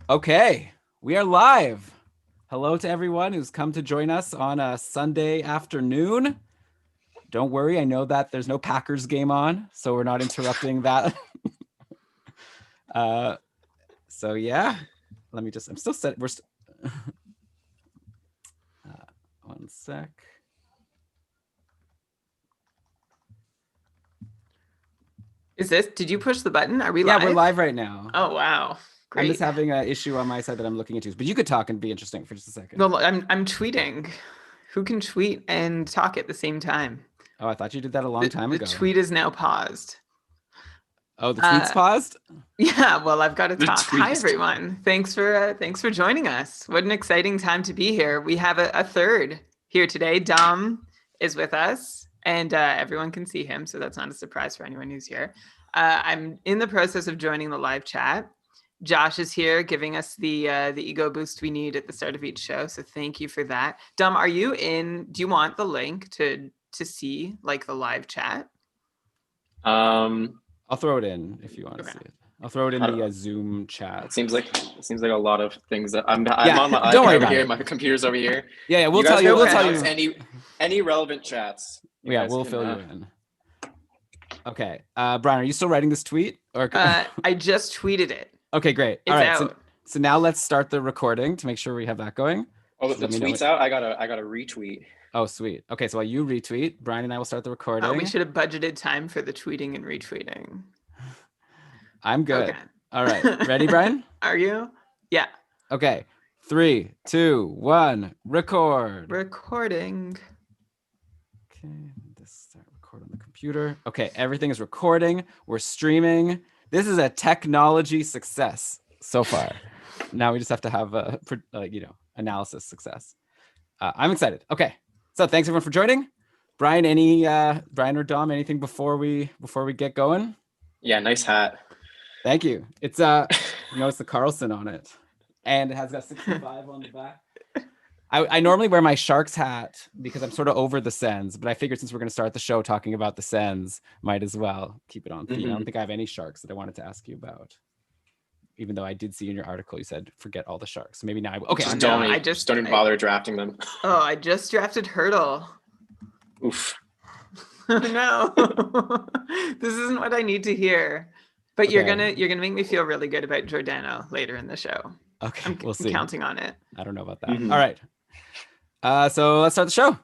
Okay, we are live. Hello to everyone who's come to join us on a Sunday afternoon. Don't worry, I know that there's no Packers game on, so we're not interrupting that. So yeah, let me just, I'm still set. One sec. Did you push the button? Are we Yeah, live? we're live right now. Oh, wow. Great. I'm just having an issue on my side that I'm looking into, but you could talk and be interesting for just a second. No, I'm tweeting. Who can tweet and talk at the same time? Oh, I thought you did that a long time ago. The tweet is now paused. Oh, the tweet's paused? Yeah, well, I've got to talk. Hi, everyone. Thanks for joining us. What an exciting time to be here. We have a third here today. Dom is with us, and everyone can see him, so that's not a surprise for anyone who's here. I'm in the process of joining the live chat. Josh is here giving us the ego boost we need at the start of each show, so thank you for that. Dom, are you in? Do you want the link to see like the live chat? I'll throw it in if you want to see it. I'll throw it in the Zoom chat. It seems like a lot of things that I'm on my iPad over here. My computer's over here. Yeah, we'll tell you. We'll tell you any relevant chats. Yeah, we'll fill you in. Okay, Brian, are you still writing this tweet? Or I just tweeted it. Okay, great. All right, so now let's start the recording to make sure we have that going. Oh, the tweet's out. I gotta retweet. Oh, sweet. Okay, so while you retweet, Brian and I will start the recording. Oh, we should have budgeted time for the tweeting and retweeting. I'm good. Okay. All right. Ready, Brian? Are you? Yeah. Okay. 3, 2, 1, record. Recording. Okay, just start record on the computer. Okay, everything is recording. We're streaming. This is a technology success so far. Now we just have to have a analysis success. I'm excited. Okay. So thanks everyone for joining. Brian, Brian or Dom, anything before we get going? Yeah, nice hat. Thank you. It's it's the Karlsson on it, and it has got 65 on the back. I normally wear my Sharks hat because I'm sort of over the Sens, but I figured since we're going to start the show talking about the Sens, might as well keep it on theme. I don't think I have any Sharks that I wanted to ask you about. Even though I did see in your article, you said, forget all the Sharks. So maybe now okay. Just don't even bother drafting them. Oh, I just drafted Hurdle. Oof. No, this isn't what I need to hear. But you're gonna make me feel really good about Giordano later in the show. Okay, we'll see. I'm counting on it. I don't know about that. All right. So let's start the show.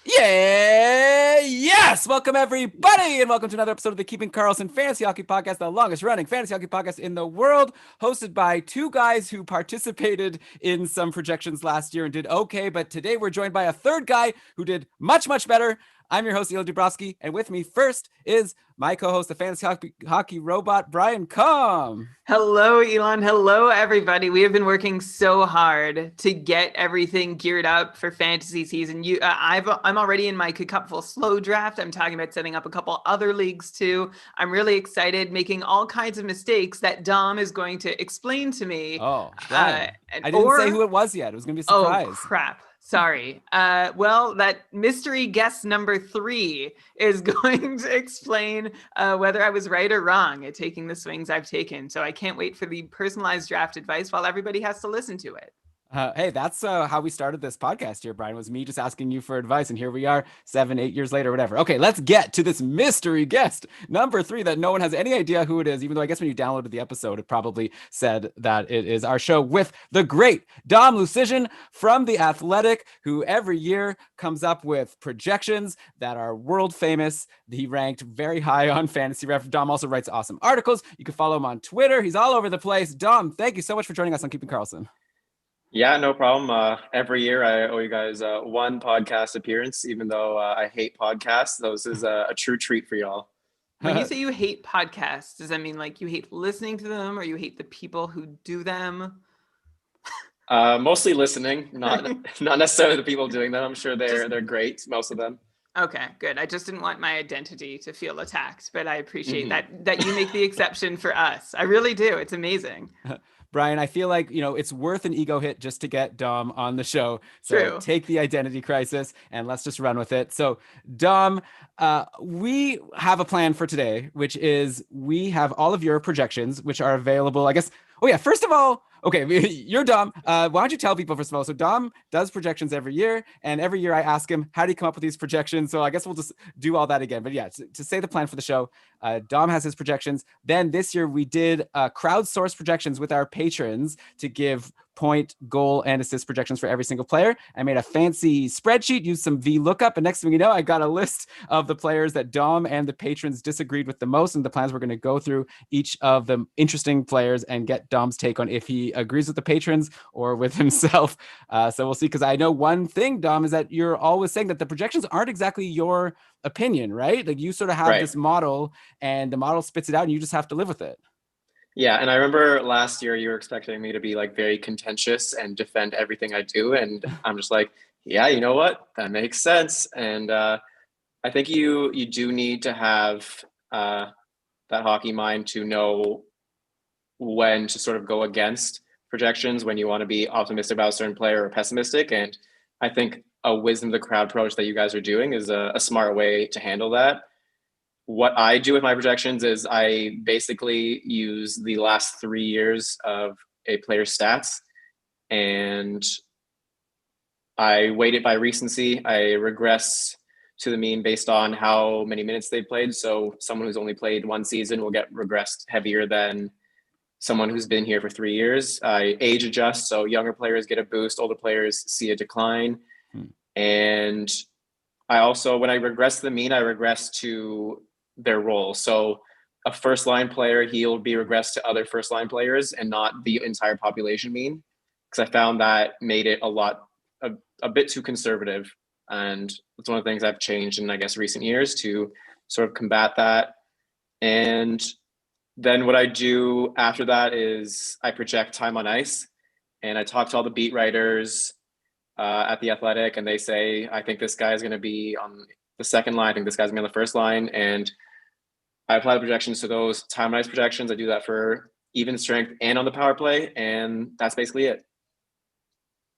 Yeah, yes. Welcome everybody, and welcome to another episode of the Keeping Karlsson Fantasy Hockey Podcast, the longest running fantasy hockey podcast in the world, hosted by two guys who participated in some projections last year and did okay, but today we're joined by a third guy who did much, much better. I'm your host, Elon Dubrowski, and with me first is my co-host, the fantasy hockey robot, Brian Com. Hello, Elon. Hello, everybody. We have been working so hard to get everything geared up for fantasy season. I'm already in my cupful slow draft. I'm talking about setting up a couple other leagues too. I'm really excited, making all kinds of mistakes that Dom is going to explain to me. Oh, I didn't say who it was yet. It was going to be a surprise. Oh, crap. Sorry. Well, that mystery guest number 3 is going to explain whether I was right or wrong at taking the swings I've taken. So I can't wait for the personalized draft advice while everybody has to listen to it. Hey, that's how we started this podcast here, Brian, was me just asking you for advice. And here we are 7-8 years later, whatever. Okay, let's get to this mystery guest number 3 that no one has any idea who it is, even though I guess when you downloaded the episode, it probably said that it is our show with the great Dom Lucian from The Athletic, who every year comes up with projections that are world famous. He ranked very high on Fantasy Ref. Dom also writes awesome articles. You can follow him on Twitter. He's all over the place. Dom, thank you so much for joining us on Keeping Karlsson. Yeah, no problem. Every year I owe you guys one podcast appearance, even though I hate podcasts. This is a true treat for y'all. When you say you hate podcasts, does that mean like you hate listening to them or you hate the people who do them? Mostly listening, not necessarily the people doing them. I'm sure they're great, most of them. Okay, good. I just didn't want my identity to feel attacked, but I appreciate that you make the exception for us. I really do. It's amazing. Brian, I feel like, it's worth an ego hit just to get Dom on the show. So True. Take the identity crisis and let's just run with it. So Dom, we have a plan for today, which is we have all of your projections, which are available. I guess Oh yeah, first of all, okay, you're Dom. Why don't you tell people first of all? So Dom does projections every year, and every year I ask him, how do you come up with these projections? So I guess we'll just do all that again. But yeah, to say the plan for the show, Dom has his projections. Then this year we did crowdsource projections with our patrons to give point, goal, and assist projections for every single player. I made a fancy spreadsheet, used some VLOOKUP, and next thing you know, I got a list of the players that Dom and the patrons disagreed with the most, and the plans we're going to go through each of the interesting players and get Dom's take on if he agrees with the patrons or with himself. So we'll see, because I know one thing, Dom, is that you're always saying that the projections aren't exactly your opinion, right? Like you sort of have this model and the model spits it out and you just have to live with it. Yeah, and I remember last year you were expecting me to be like very contentious and defend everything I do, and I'm just like, yeah, you know what? That makes sense. And I think you do need to have that hockey mind to know when to sort of go against projections, when you want to be optimistic about a certain player or pessimistic. And I think a wisdom of the crowd approach that you guys are doing is a smart way to handle that. What I do with my projections is I basically use the last 3 years of a player's stats, and I weight it by recency. I regress to the mean based on how many minutes they played. So someone who's only played one season will get regressed heavier than someone who's been here for 3 years. I age adjust, so younger players get a boost, older players see a decline. And I also, when I regress to the mean, I regress to their role. So a first line player, he'll be regressed to other first line players and not the entire population mean, because I found that made it a bit too conservative. And it's one of the things I've changed in, I guess, recent years to sort of combat that. And then what I do after that is I project time on ice, and I talk to all the beat writers at The Athletic, and they say, I think this guy is going to be on the second line. I think this guy's going to be on the first line. And I apply the projections to those time and ice projections. I do that for even strength and on the power play. And that's basically it.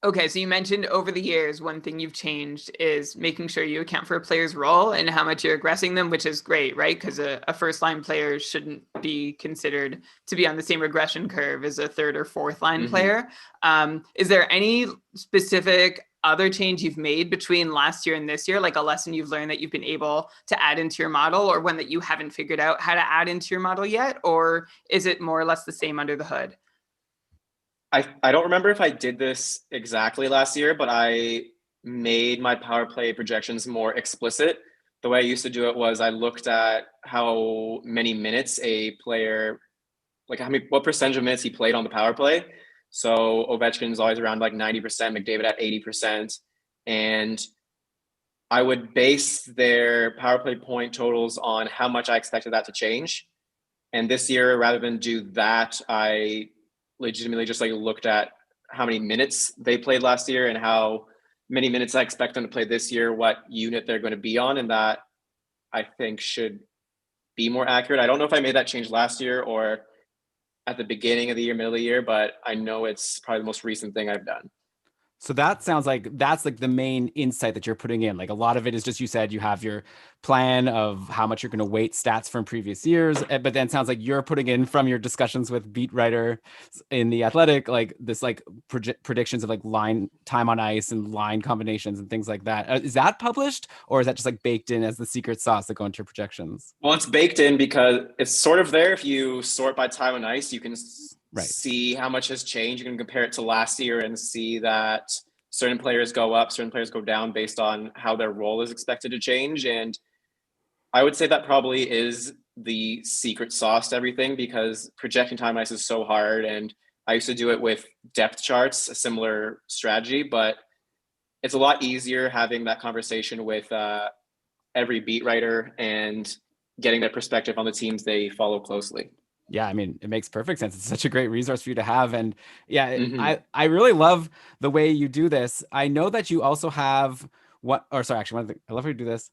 Okay, so you mentioned over the years, one thing you've changed is making sure you account for a player's role and how much you're aggressing them, which is great, right? Because a first-line player shouldn't be considered to be on the same regression curve as a third or fourth-line player. Is there any specific other change you've made between last year and this year, like a lesson you've learned that you've been able to add into your model, or one that you haven't figured out how to add into your model yet? Or is it more or less the same under the hood? I don't remember if I did this exactly last year, but I made my power play projections more explicit. The way I used to do it was I looked at how many minutes a player, like what percentage of minutes he played on the power play. So Ovechkin's always around like 90%, McDavid at 80%. And I would base their power play point totals on how much I expected that to change. And this year, rather than do that, I legitimately just like looked at how many minutes they played last year and how many minutes I expect them to play this year, what unit they're going to be on. And that I think should be more accurate. I don't know if I made that change last year or at the beginning of the year, middle of the year, but I know it's probably the most recent thing I've done. So that sounds like that's like the main insight that you're putting in. Like a lot of it is just, you said you have your plan of how much you're going to weight stats from previous years, but then it sounds like you're putting in from your discussions with beat writer in The Athletic, like this like predictions of like line time on ice and line combinations and things like that. Is that published, or is that just like baked in as the secret sauce that go into your projections? Well, it's baked in because it's sort of there. If you sort by time on ice, you can see how much has changed. You can compare it to last year and see that certain players go up, certain players go down based on how their role is expected to change. And I would say that probably is the secret sauce to everything, because projecting time on ice is so hard. And I used to do it with depth charts, a similar strategy, but it's a lot easier having that conversation with every beat writer and getting their perspective on the teams they follow closely. Yeah, I mean, it makes perfect sense. It's such a great resource for you to have. And yeah, I really love the way you do this. I know that you also have I love how you do this.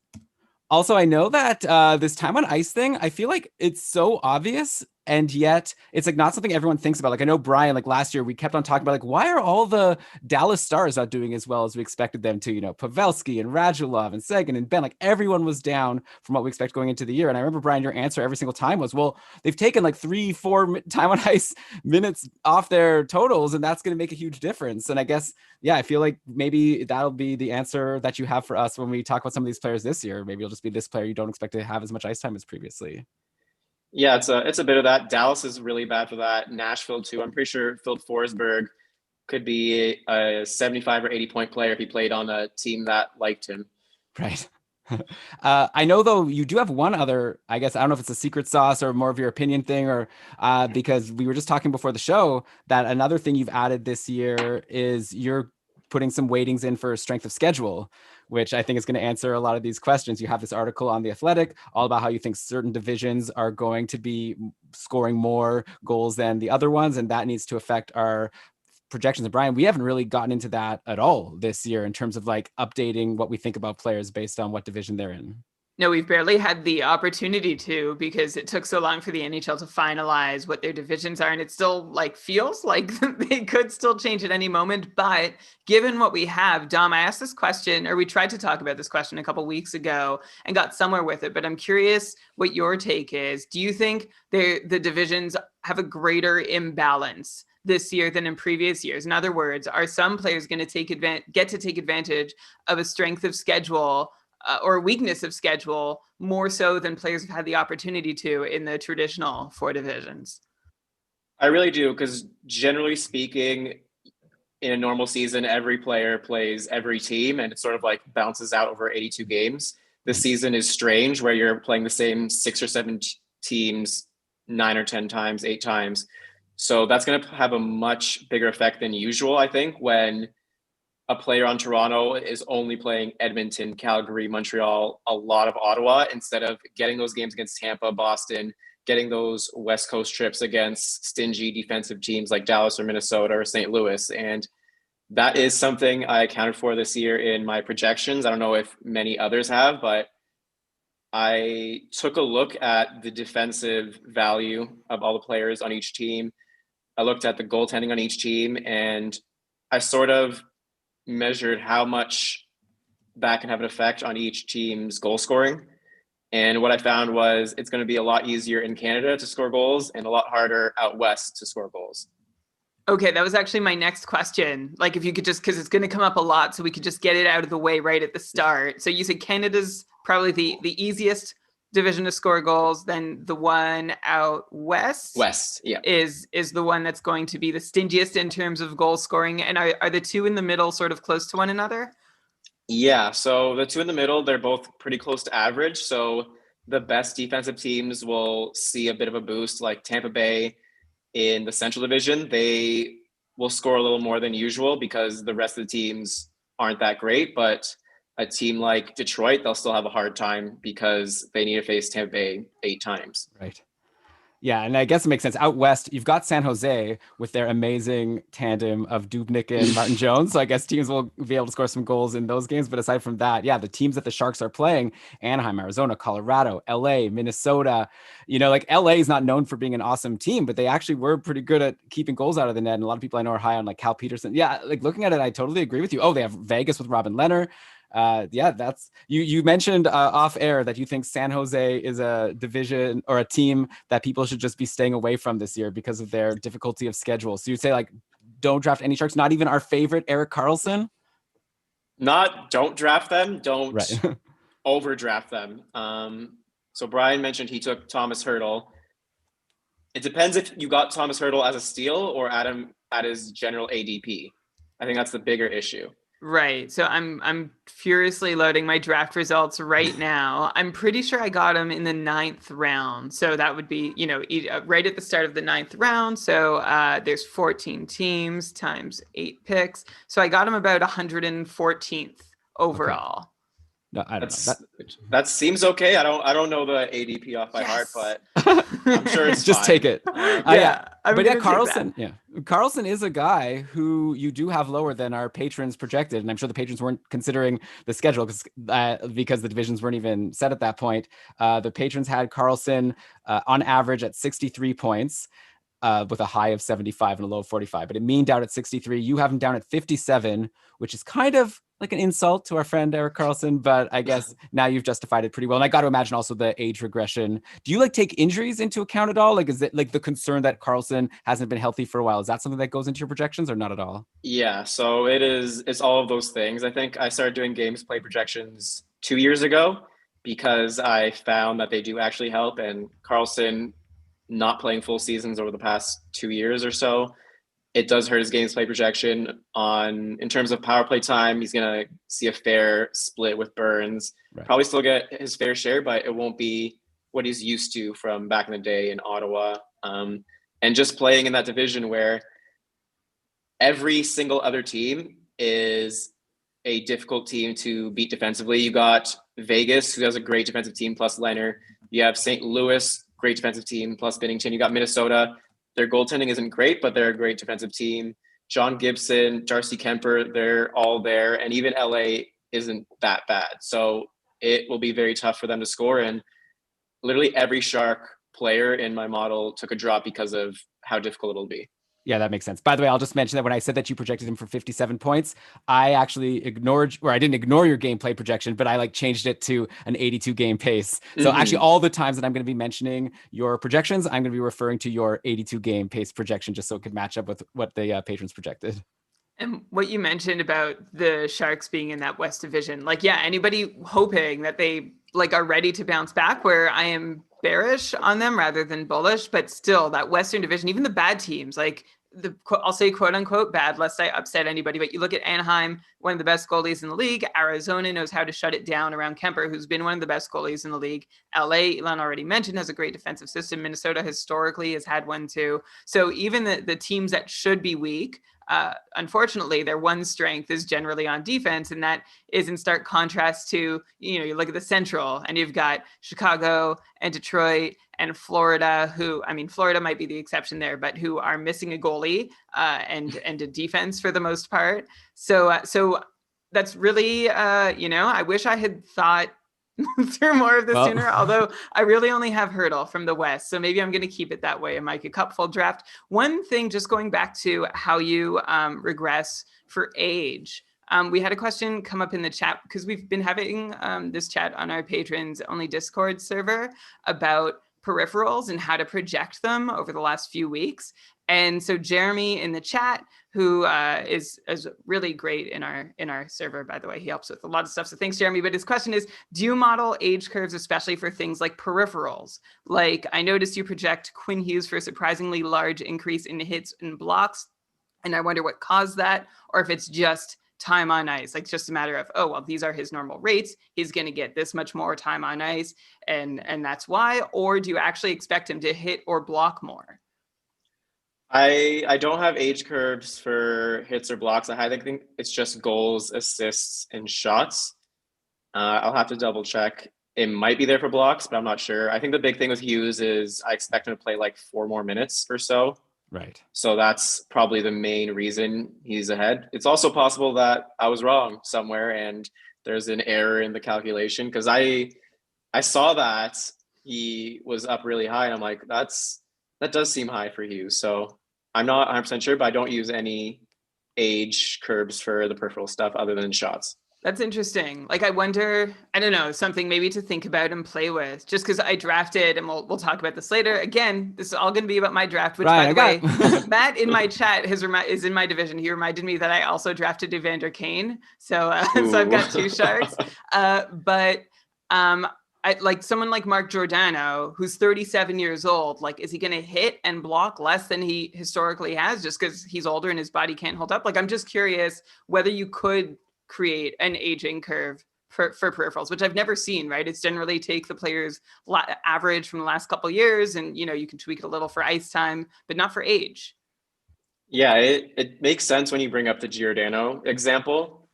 Also, I know that this time on ice thing, I feel like it's so obvious And yet it's like not something everyone thinks about. Like I know Brian, like last year we kept on talking about like, why are all the Dallas Stars not doing as well as we expected them to? Pavelski and Radulov and Seguin and Ben, like everyone was down from what we expect going into the year. And I remember, Brian, your answer every single time was, well, they've taken like 3-4 time on ice minutes off their totals, and that's going to make a huge difference. And I guess, yeah, I feel like maybe that'll be the answer that you have for us when we talk about some of these players this year. Maybe it'll just be this player you don't expect to have as much ice time as previously. Yeah, it's a bit of that. Dallas is really bad for that. Nashville too. I'm pretty sure Phil Forsberg could be a 75 or 80 point player if he played on a team that liked him. Right. I know, though, you do have one other, I guess, I don't know if it's a secret sauce or more of your opinion thing, or because we were just talking before the show that another thing you've added this year is you're putting some weightings in for strength of schedule, which I think is going to answer a lot of these questions. You have this article on The Athletic all about how you think certain divisions are going to be scoring more goals than the other ones, and that needs to affect our projections. And Brian, we haven't really gotten into that at all this year in terms of like updating what we think about players based on what division they're in. No, we've barely had the opportunity to, because it took so long for the NHL to finalize what their divisions are. And it still like feels like they could still change at any moment. But given what we have, Dom, I asked this question, or we tried to talk about this question a couple of weeks ago and got somewhere with it. But I'm curious what your take is. Do you think the divisions have a greater imbalance this year than in previous years? In other words, are some players going to get to take advantage of a strength of schedule or a weakness of schedule more so than players have had the opportunity to in the traditional 4 divisions? I really do, because generally speaking, in a normal season, every player plays every team and it sort of like bounces out over 82 games. This season is strange where you're playing the same 6 or 7 teams 9 or 10 times, 8 times. So that's going to have a much bigger effect than usual, I think, when a player on Toronto is only playing Edmonton, Calgary, Montreal, a lot of Ottawa, instead of getting those games against Tampa, Boston, getting those West Coast trips against stingy defensive teams like Dallas or Minnesota or St. Louis. And that is something I accounted for this year in my projections. I don't know if many others have, but I took a look at the defensive value of all the players on each team. I looked at the goaltending on each team, and I sort of measured how much that can have an effect on each team's goal scoring. And what I found was it's going to be a lot easier in Canada to score goals and a lot harder out west to score goals. Okay, that was actually my next question. Like if you could just, because it's going to come up a lot, so we could just get it out of the way right at the start. So you said Canada's probably the easiest division to score goals, then the one out west yeah, is the one that's going to be the stingiest in terms of goal scoring. And are the two in the middle sort of close to one another? Yeah, so the two in the middle, they're both pretty close to average. So the best defensive teams will see a bit of a boost, like Tampa Bay in the Central Division. They will score a little more than usual because the rest of the teams aren't that great. But a team like Detroit, they'll still have a hard time because they need to face Tampa Bay 8 times. Right. Yeah, and I guess it makes sense. Out west, you've got San Jose with their amazing tandem of Dubnyk and Martin Jones. So I guess teams will be able to score some goals in those games. But aside from that, yeah, the teams that the Sharks are playing, Anaheim, Arizona, Colorado, LA, Minnesota, like LA is not known for being an awesome team, but they actually were pretty good at keeping goals out of the net. And a lot of people I know are high on like Cal Peterson. Yeah, like looking at it, I totally agree with you. Oh, they have Vegas with Robin Lehner. Yeah, that's you mentioned off air that you think San Jose is a division or a team that people should just be staying away from this year because of their difficulty of schedule. So you'd say like, don't draft any Sharks, not even our favorite Erik Karlsson? Don't draft them. Don't right. overdraft them. So Brian mentioned he took Thomas Hertl. It depends if you got Thomas Hertl as a steal or at his general ADP. I think that's the bigger issue. Right. So I'm furiously loading my draft results right now. I'm pretty sure I got him in the 9th round. So that would be, right at the start of the 9th round. So there's 14 teams times 8 picks. So I got him about 114th overall. Okay. No, I don't know. That seems okay. I don't know the ADP off by heart, but I'm sure it's just fine. Take it. Yeah, But yeah, Karlsson is a guy who you do have lower than our patrons projected, and I'm sure the patrons weren't considering the schedule because the divisions weren't even set at that point. The patrons had Karlsson on average at 63 points. With a high of 75 and a low of 45, but it meaned out at 63. You have him down at 57, which is kind of like an insult to our friend Erik Karlsson, but I guess now you've justified it pretty well. And I got to imagine also the age regression. Do you like take injuries into account at all? Like, is it like the concern that Karlsson hasn't been healthy for a while? Is that something that goes into your projections or not at all? Yeah, so it's all of those things. I think I started doing games play projections 2 years ago because I found that they do actually help, and Karlsson not playing full seasons over the past 2 years or so, it does hurt his games play projection. In terms of power play time, he's gonna see a fair split with Burns. Right. Probably still get his fair share, but it won't be what he's used to from back in the day in Ottawa. And just playing in that division where every single other team is a difficult team to beat defensively. You got Vegas, who has a great defensive team, plus Leonard. You have St. Louis, great defensive team, plus Binnington. You got Minnesota. Their goaltending isn't great, but they're a great defensive team. John Gibson, Darcy Kemper, they're all there. And even LA isn't that bad. So it will be very tough for them to score. And literally every Shark player in my model took a drop because of how difficult it'll be. Yeah, that makes sense. By the way, I'll just mention that when I said that you projected him for 57 points, I actually I didn't ignore your gameplay projection, but I changed it to an 82 game pace. So actually all the times that I'm going to be mentioning your projections, I'm going to be referring to your 82 game pace projection just so it could match up with what the patrons projected. And what you mentioned about the Sharks being in that West Division, anybody hoping that they are ready to bounce back, where I am bearish on them rather than bullish, but still that Western Division, even the bad teams, I'll say quote unquote bad, lest I upset anybody, but you look at Anaheim, one of the best goalies in the league. Arizona knows how to shut it down around Kemper, who's been one of the best goalies in the league. LA, Elon already mentioned, has a great defensive system. Minnesota historically has had one too. So even the teams that should be weak, unfortunately, their one strength is generally on defense, and that is in stark contrast to, you look at the Central, and you've got Chicago and Detroit and Florida, Florida might be the exception there, but who are missing a goalie and a defense for the most part. So that's really, I wish I had thought through more of this sooner, although I really only have Hurdle from the West. So maybe I'm going to keep it that way in my cupful draft. One thing, just going back to how you regress for age. We had a question come up in the chat because we've been having this chat on our patrons only Discord server about peripherals and how to project them over the last few weeks. And so Jeremy in the chat, who is really great in our server, by the way, he helps with a lot of stuff. So thanks, Jeremy. But his question is, do you model age curves, especially for things like peripherals? Like, I noticed you project Quinn Hughes for a surprisingly large increase in hits and blocks. And I wonder what caused that, or if it's just time on ice, just a matter of, these are his normal rates. He's going to get this much more time on ice. And that's why, or do you actually expect him to hit or block more? I don't have age curves for hits or blocks. I think it's just goals, assists, and shots. I'll have to double check. It might be there for blocks, but I'm not sure. I think the big thing with Hughes is I expect him to play 4 more minutes or so. Right. So that's probably the main reason he's ahead. It's also possible that I was wrong somewhere and there's an error in the calculation, because I saw that he was up really high and I'm like, that does seem high for Hughes. So I'm not 100% sure, but I don't use any age curves for the peripheral stuff other than shots. That's interesting. I wonder, I don't know, something maybe to think about and play with, just because I drafted, and we'll talk about this later. Again, this is all going to be about my draft, which, by the way, Matt in my chat is in my division. He reminded me that I also drafted Evander Kane. So I've got 2 Sharks. But someone like Mark Giordano, who's 37 years old, is he going to hit and block less than he historically has just because he's older and his body can't hold up? I'm just curious whether you could create an aging curve for peripherals, which I've never seen, right? It's generally take the player's average from the last couple of years and, you can tweak it a little for ice time, but not for age. Yeah, it makes sense when you bring up the Giordano example.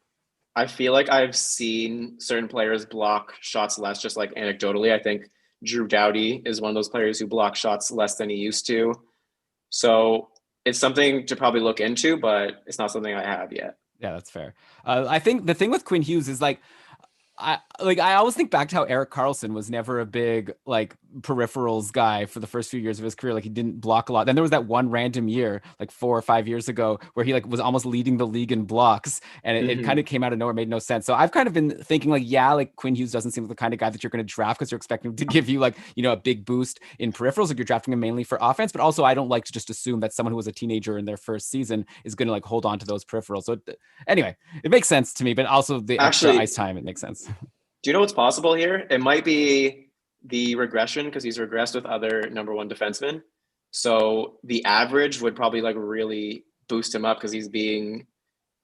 I feel like I've seen certain players block shots less, just anecdotally. I think Drew Doughty is one of those players who block shots less than he used to. So it's something to probably look into, but it's not something I have yet. Yeah, that's fair. I think the thing with Quinn Hughes is like, I always think back to how Erik Karlsson was never a big like peripherals guy for the first few years of his career. Like he didn't block a lot. Then there was that one random year, like 4 or 5 years ago, where he like was almost leading the league in blocks, and it kind of came out of nowhere, made no sense. So I've kind of been thinking like, yeah, like Quinn Hughes doesn't seem like the kind of guy that you're going to draft because you're expecting him to give you like, you know, a big boost in peripherals. Like you're drafting him mainly for offense, but also I don't like to just assume that someone who was a teenager in their first season is going to like hold on to those peripherals. So anyway, it makes sense to me, but also the extra ice time, it makes sense. Do you know what's possible here? It might be the regression because he's regressed with other number one defensemen. So the average would probably like really boost him up because it'd be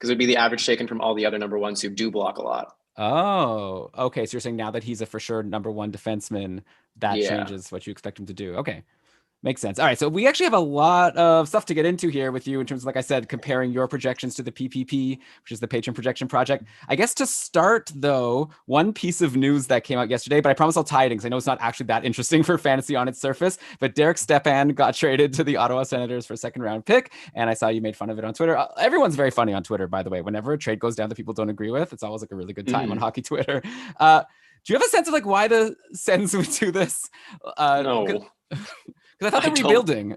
the average taken from all the other number ones who do block a lot. Oh, okay. So you're saying now that he's a for sure number one defenseman, that changes what you expect him to do. Okay. Makes sense. All right. So we actually have a lot of stuff to get into here with you in terms of, like I said, comparing your projections to the PPP, which is the patron projection project. I guess to start, though, one piece of news that came out yesterday, but I promise I'll tie it in because I know it's not actually that interesting for fantasy on its surface, but Derek Stepan got traded to the Ottawa Senators for a second round pick. And I saw you made fun of it on Twitter. Everyone's very funny on Twitter, by the way. Whenever a trade goes down that people don't agree with, it's always like a really good time on hockey Twitter. Do you have a sense of like why the Sens would do this? No. Because I thought they're rebuilding.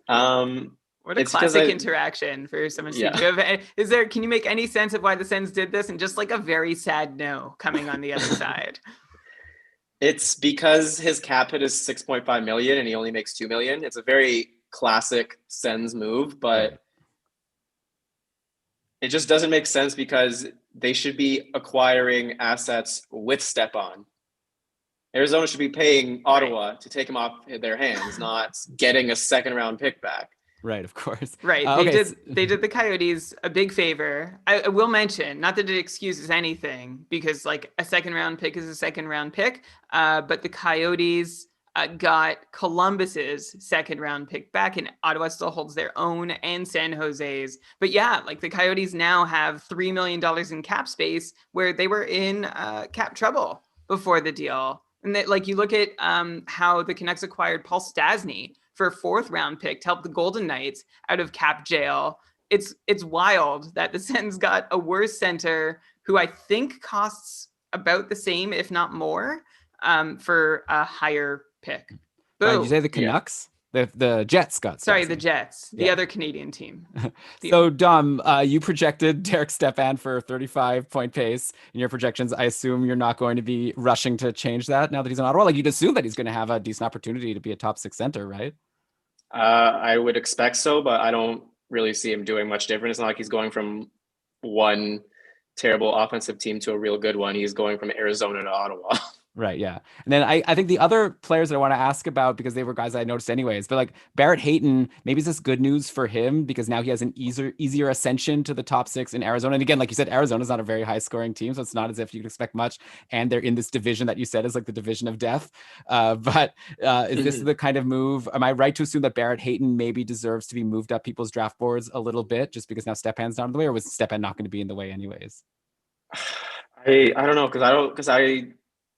What a classic interaction for someone to do. Can you make any sense of why the Sens did this? And just like a very sad no coming on the other side. It's because his cap hit is 6.5 million and he only makes 2 million. It's a very classic Sens move, but it just doesn't make sense because they should be acquiring assets with Stepan. Arizona should be paying Ottawa to take him off their hands, not getting a second round pick back. Right, of course. Right. They did the Coyotes a big favor. I will mention, not that it excuses anything, because like a second round pick is a second round pick, but the Coyotes got Columbus's second round pick back, and Ottawa still holds their own and San Jose's. But yeah, like the Coyotes now have $3 million in cap space where they were in cap trouble before the deal. And that, like, you look at how the Canucks acquired Paul Stastny for a fourth round pick to help the Golden Knights out of cap jail. It's wild that the Sens got a worse center who I think costs about the same, if not more, for a higher pick. Did you say the Canucks? The Jets got Sorry, the Jets, the other Canadian team. So, Dom, you projected Derek Stepan for a 35-point pace in your projections. I assume you're not going to be rushing to change that now that he's in Ottawa. Like, you'd assume that he's going to have a decent opportunity to be a top six center, right? I would expect so, but I don't really see him doing much different. It's not like he's going from one terrible offensive team to a real good one. He's going from Arizona to Ottawa. Right, yeah. And then I think the other players that I want to ask about, because they were guys I noticed anyways, but like Barrett Hayton, maybe is this good news for him because now he has an easier ascension to the top six in Arizona. And again, like you said, Arizona's not a very high scoring team, so it's not as if you could expect much. And they're in this division that you said is like the division of death. But is this the kind of move? Am I right to assume that Barrett Hayton maybe deserves to be moved up people's draft boards a little bit just because now Stepan's not in the way, or was Stepan not going to be in the way anyways? I don't know, because I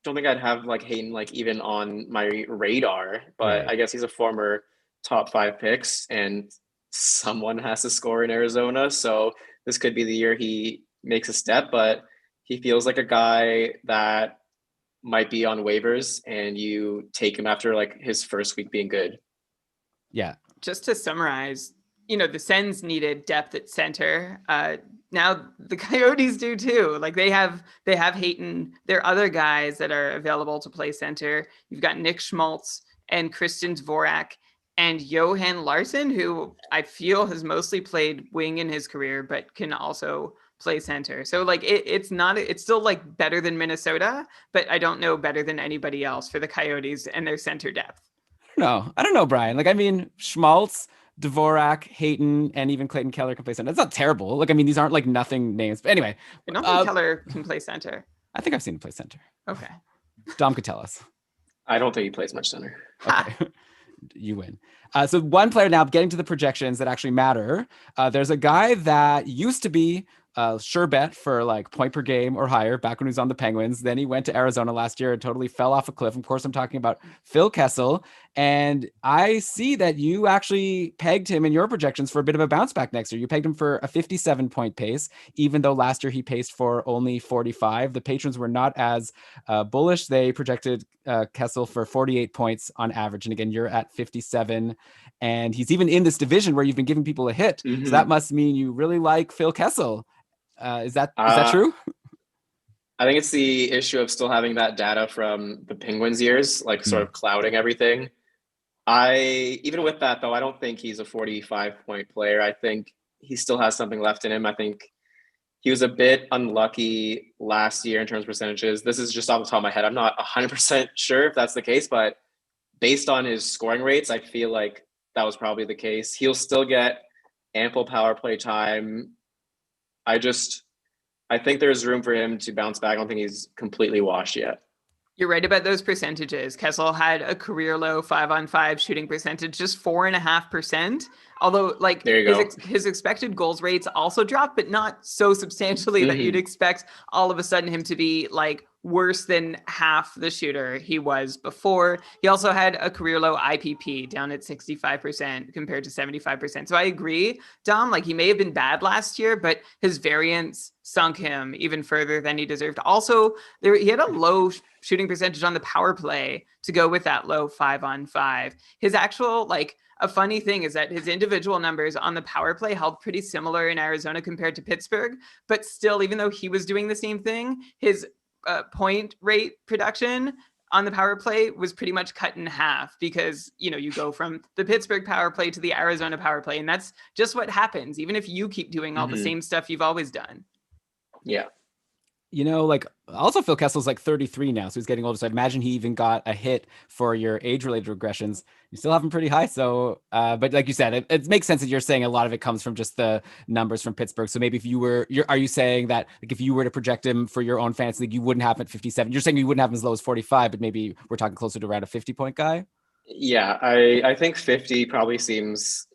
don't think I'd have like Hayton like even on my radar, but I guess he's a former top 5 picks and someone has to score in Arizona. So this could be the year he makes a step, but he feels like a guy that might be on waivers and you take him after like his first week being good. Yeah. Just to summarize, the Sens needed depth at center. Now the Coyotes do too. Like they have Hayton. There are other guys that are available to play center. You've got Nick Schmaltz and Christian Dvorak and Johan Larsson, who I feel has mostly played wing in his career, but can also play center. So like it's still like better than Minnesota, but I don't know better than anybody else for the Coyotes and their center depth. No, I don't know, Brian. Like, I mean, Schmaltz, Dvorak, Hayton, and even Clayton Keller can play center. That's not terrible. Like, I mean, these aren't like nothing names. But anyway. I don't think Keller can play center. I think I've seen him play center. Okay. Dom could tell us. I don't think he plays much center. Okay. You win. So one player now, getting to the projections that actually matter. There's a guy that used to be sure bet for like point per game or higher back when he was on the Penguins. Then he went to Arizona last year and totally fell off a cliff. Of course, I'm talking about Phil Kessel. And I see that you actually pegged him in your projections for a bit of a bounce back next year. You pegged him for a 57-point pace, even though last year he paced for only 45. The patrons were not as bullish. They projected Kessel for 48 points on average. And again, you're at 57. And he's even in this division where you've been giving people a hit. Mm-hmm. So that must mean you really like Phil Kessel. Is that true? I think it's the issue of still having that data from the Penguins years, like sort of clouding everything. Even with that though, I don't think he's a 45-point player. I think he still has something left in him. I think he was a bit unlucky last year in terms of percentages. This is just off the top of my head. I'm not 100% sure if that's the case, but based on his scoring rates, I feel like that was probably the case. He'll still get ample power play time. I think there's room for him to bounce back. I don't think he's completely washed yet. You're right about those percentages. Kessel had a career low 5-on-5 shooting percentage, just 4.5%. Although, like, there you go. His expected goals rates also dropped, but not so substantially that you'd expect all of a sudden him to be like worse than half the shooter he was before. He also had a career low IPP down at 65% compared to 75%. So I agree, Dom, like he may have been bad last year, but his variance sunk him even further than he deserved. Also, he had a low shooting percentage on the power play to go with that low 5-on-5. His actual, like, a funny thing is that his individual numbers on the power play held pretty similar in Arizona compared to Pittsburgh, but still, even though he was doing the same thing, his point rate production on the power play was pretty much cut in half because, you go from the Pittsburgh power play to the Arizona power play, and that's just what happens, even if you keep doing all the same stuff you've always done. Yeah. Like also Phil Kessel's like 33 now, so he's getting older. So I imagine he even got a hit for your age-related regressions. You still have him pretty high. So, but like you said, it makes sense that you're saying a lot of it comes from just the numbers from Pittsburgh. So maybe if are you saying that like if you were to project him for your own fantasy league, you wouldn't have him at 57? You're saying you wouldn't have him as low as 45, but maybe we're talking closer to around a 50-point guy? Yeah, I think 50 probably seems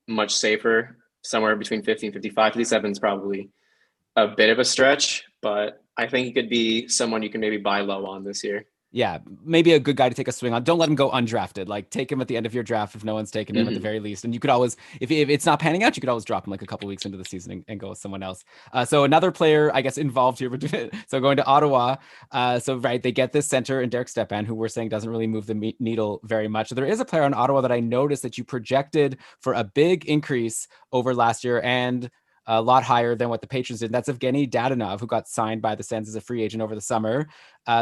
much safer. Somewhere between 50 and 55. 57 is probably a bit of a stretch, but I think he could be someone you can maybe buy low on this year. Yeah, maybe a good guy to take a swing on. Don't let him go undrafted. Like take him at the end of your draft if no one's taken him at the very least. And you could always, if it's not panning out, you could always drop him like a couple weeks into the season and go with someone else. So another player, I guess, involved here. So going to Ottawa. They get this center in Derek Stepan, who we're saying doesn't really move the needle very much. So there is a player on Ottawa that I noticed that you projected for a big increase over last year and a lot higher than what the Patrons did. That's Evgenii Dadonov, who got signed by the Sens as a free agent over the summer.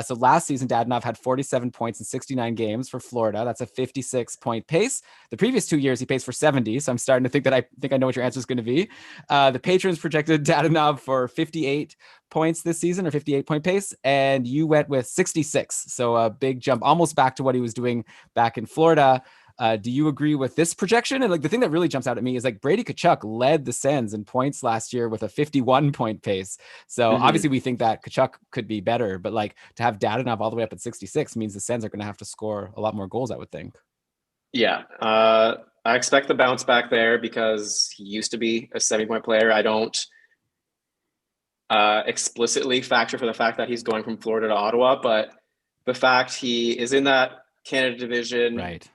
So last season, Dadonov had 47 points in 69 games for Florida. That's a 56-point pace. The previous 2 years, he paced for 70. So I'm starting to think that I know what your answer is going to be. The Patrons projected Dadonov for 58 points this season, or 58-point pace, and you went with 66. So a big jump, almost back to what he was doing back in Florida. Do you agree with this projection? And like the thing that really jumps out at me is like Brady Tkachuk led the Sens in points last year with a 51-point pace. So obviously we think that Tkachuk could be better, but like to have Dadonov all the way up at 66 means the Sens are going to have to score a lot more goals, I would think. Yeah. I expect the bounce back there because he used to be a 70-point player. I don't explicitly factor for the fact that he's going from Florida to Ottawa, but the fact he is in that Canada division, right,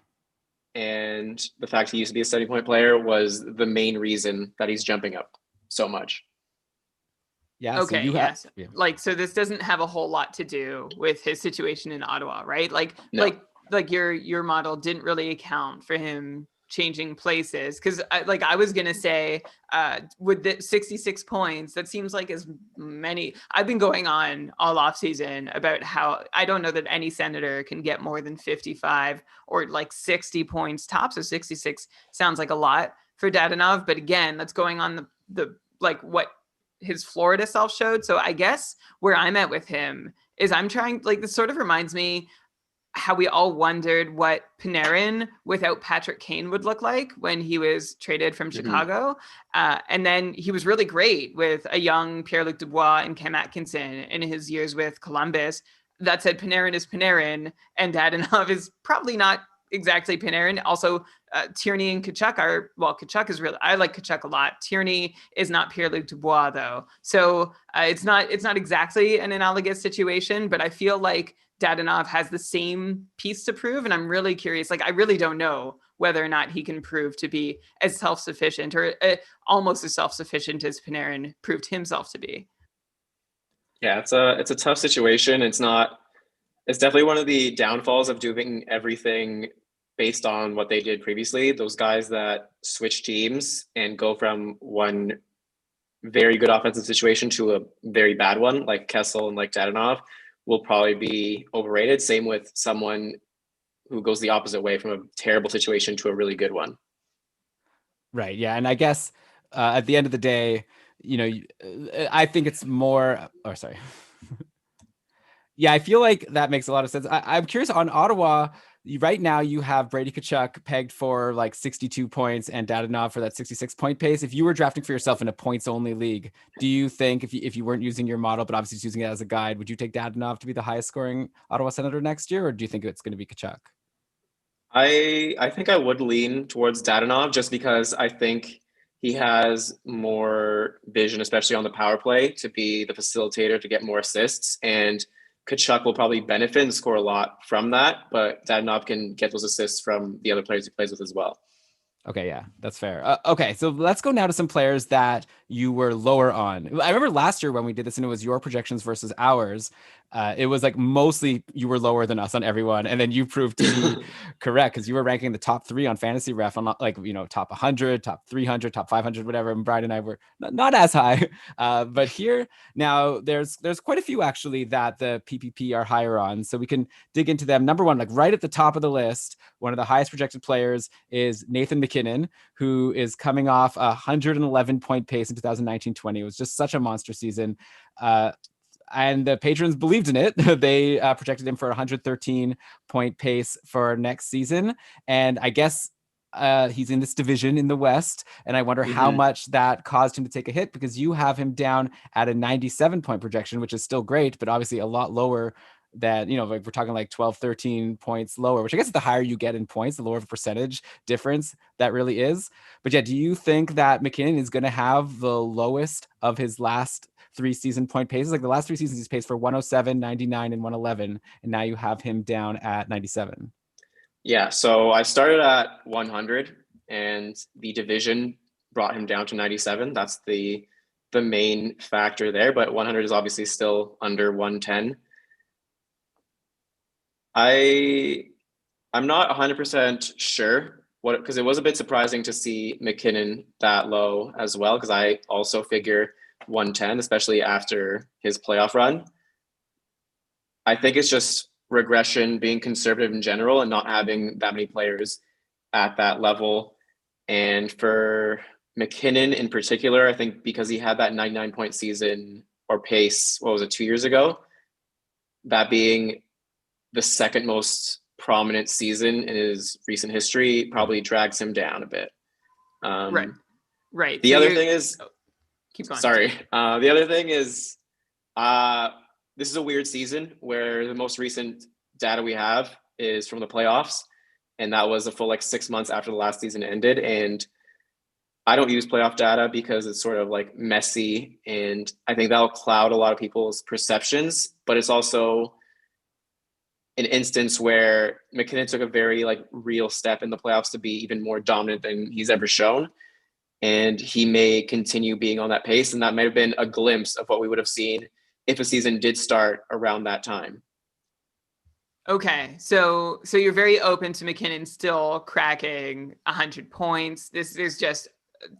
and the fact he used to be a 70-point player was the main reason that he's jumping up so much. Yeah. Okay. So yes. So this doesn't have a whole lot to do with his situation in Ottawa, right? No. Like your model didn't really account for him changing places. Cause I was going to say, with the 66 points, that seems like as many. I've been going on all off season about how I don't know that any Senator can get more than 55 or like 60 points tops. So 66 sounds like a lot for Dadonov. But again, that's going on the like what his Florida self showed. So I guess where I'm at with him is I'm trying, like, this sort of reminds me how we all wondered what Panarin without Patrick Kane would look like when he was traded from Chicago. And then he was really great with a young Pierre-Luc Dubois and Cam Atkinson in his years with Columbus. That said, Panarin is Panarin, and Dadonov is probably not exactly Panarin. Also, Tierney and Tkachuk are, well, Tkachuk is really, I like Tkachuk a lot. Tierney is not Pierre-Luc Dubois though. So it's not exactly an analogous situation, but I feel like Dadonov has the same piece to prove. And I'm really curious, like, I really don't know whether or not he can prove to be as self-sufficient or almost as self-sufficient as Panarin proved himself to be. Yeah, it's a tough situation. It's definitely one of the downfalls of doing everything based on what they did previously. Those guys that switch teams and go from one very good offensive situation to a very bad one, like Kessel and like Dadonov, will probably be overrated. Same with someone who goes the opposite way from a terrible situation to a really good one. Right. Yeah. And I guess at the end of the day, I think it's more, or sorry. Yeah, I feel like that makes a lot of sense. I'm curious on Ottawa. Right now, you have Brady Tkachuk pegged for like 62 points and Dadonov for that 66-point pace. If you were drafting for yourself in a points-only league, do you think if you weren't using your model, but obviously just using it as a guide, would you take Dadonov to be the highest-scoring Ottawa Senator next year, or do you think it's going to be Tkachuk? I think I would lean towards Dadonov just because I think he has more vision, especially on the power play, to be the facilitator to get more assists. And Tkachuk will probably benefit and score a lot from that, but Dadonov can get those assists from the other players he plays with as well. Okay, yeah, that's fair. Okay, so let's go now to some players that you were lower on. I remember last year when we did this and it was your projections versus ours. It was like mostly you were lower than us on everyone. And then you proved to be correct because you were ranking the top 3 on Fantasy Ref on like, top 100, top 300, top 500, whatever. And Brian and I were not as high. But here now there's quite a few actually that the PPP are higher on. So we can dig into them. Number one, like right at the top of the list, one of the highest projected players is Nathan MacKinnon, who is coming off a 111-point pace in 2019-20. It was just such a monster season. And the patrons believed in it. They projected him for a 113-point pace for next season. And I guess he's in this division in the West. And I wonder how much that caused him to take a hit because you have him down at a 97-point projection, which is still great, but obviously a lot lower that, like we're talking like 12, 13 points lower, which I guess the higher you get in points, the lower of a percentage difference that really is. But yeah, do you think that MacKinnon is going to have the lowest of his last 3 season point paces? Like the last 3 seasons he's paced for 107, 99, and 111. And now you have him down at 97. Yeah. So I started at 100 and the division brought him down to 97. That's the main factor there, but 100 is obviously still under 110. I'm not 100% sure because it was a bit surprising to see MacKinnon that low as well, because I also figure 110, especially after his playoff run. I think it's just regression, being conservative in general and not having that many players at that level. And for MacKinnon in particular, I think because he had that 99-point season or pace, 2 years ago, that being the second most prominent season in his recent history probably drags him down a bit. Right. The other thing is, keep going. Sorry. The other thing is, this is a weird season where the most recent data we have is from the playoffs. And that was a full 6 months after the last season ended. And I don't use playoff data because it's sort of messy. And I think that'll cloud a lot of people's perceptions, but it's also an instance where MacKinnon took a very real step in the playoffs to be even more dominant than he's ever shown. And he may continue being on that pace. And that might have been a glimpse of what we would have seen if a season did start around that time. Okay. So you're very open to MacKinnon still cracking 100 points. There's just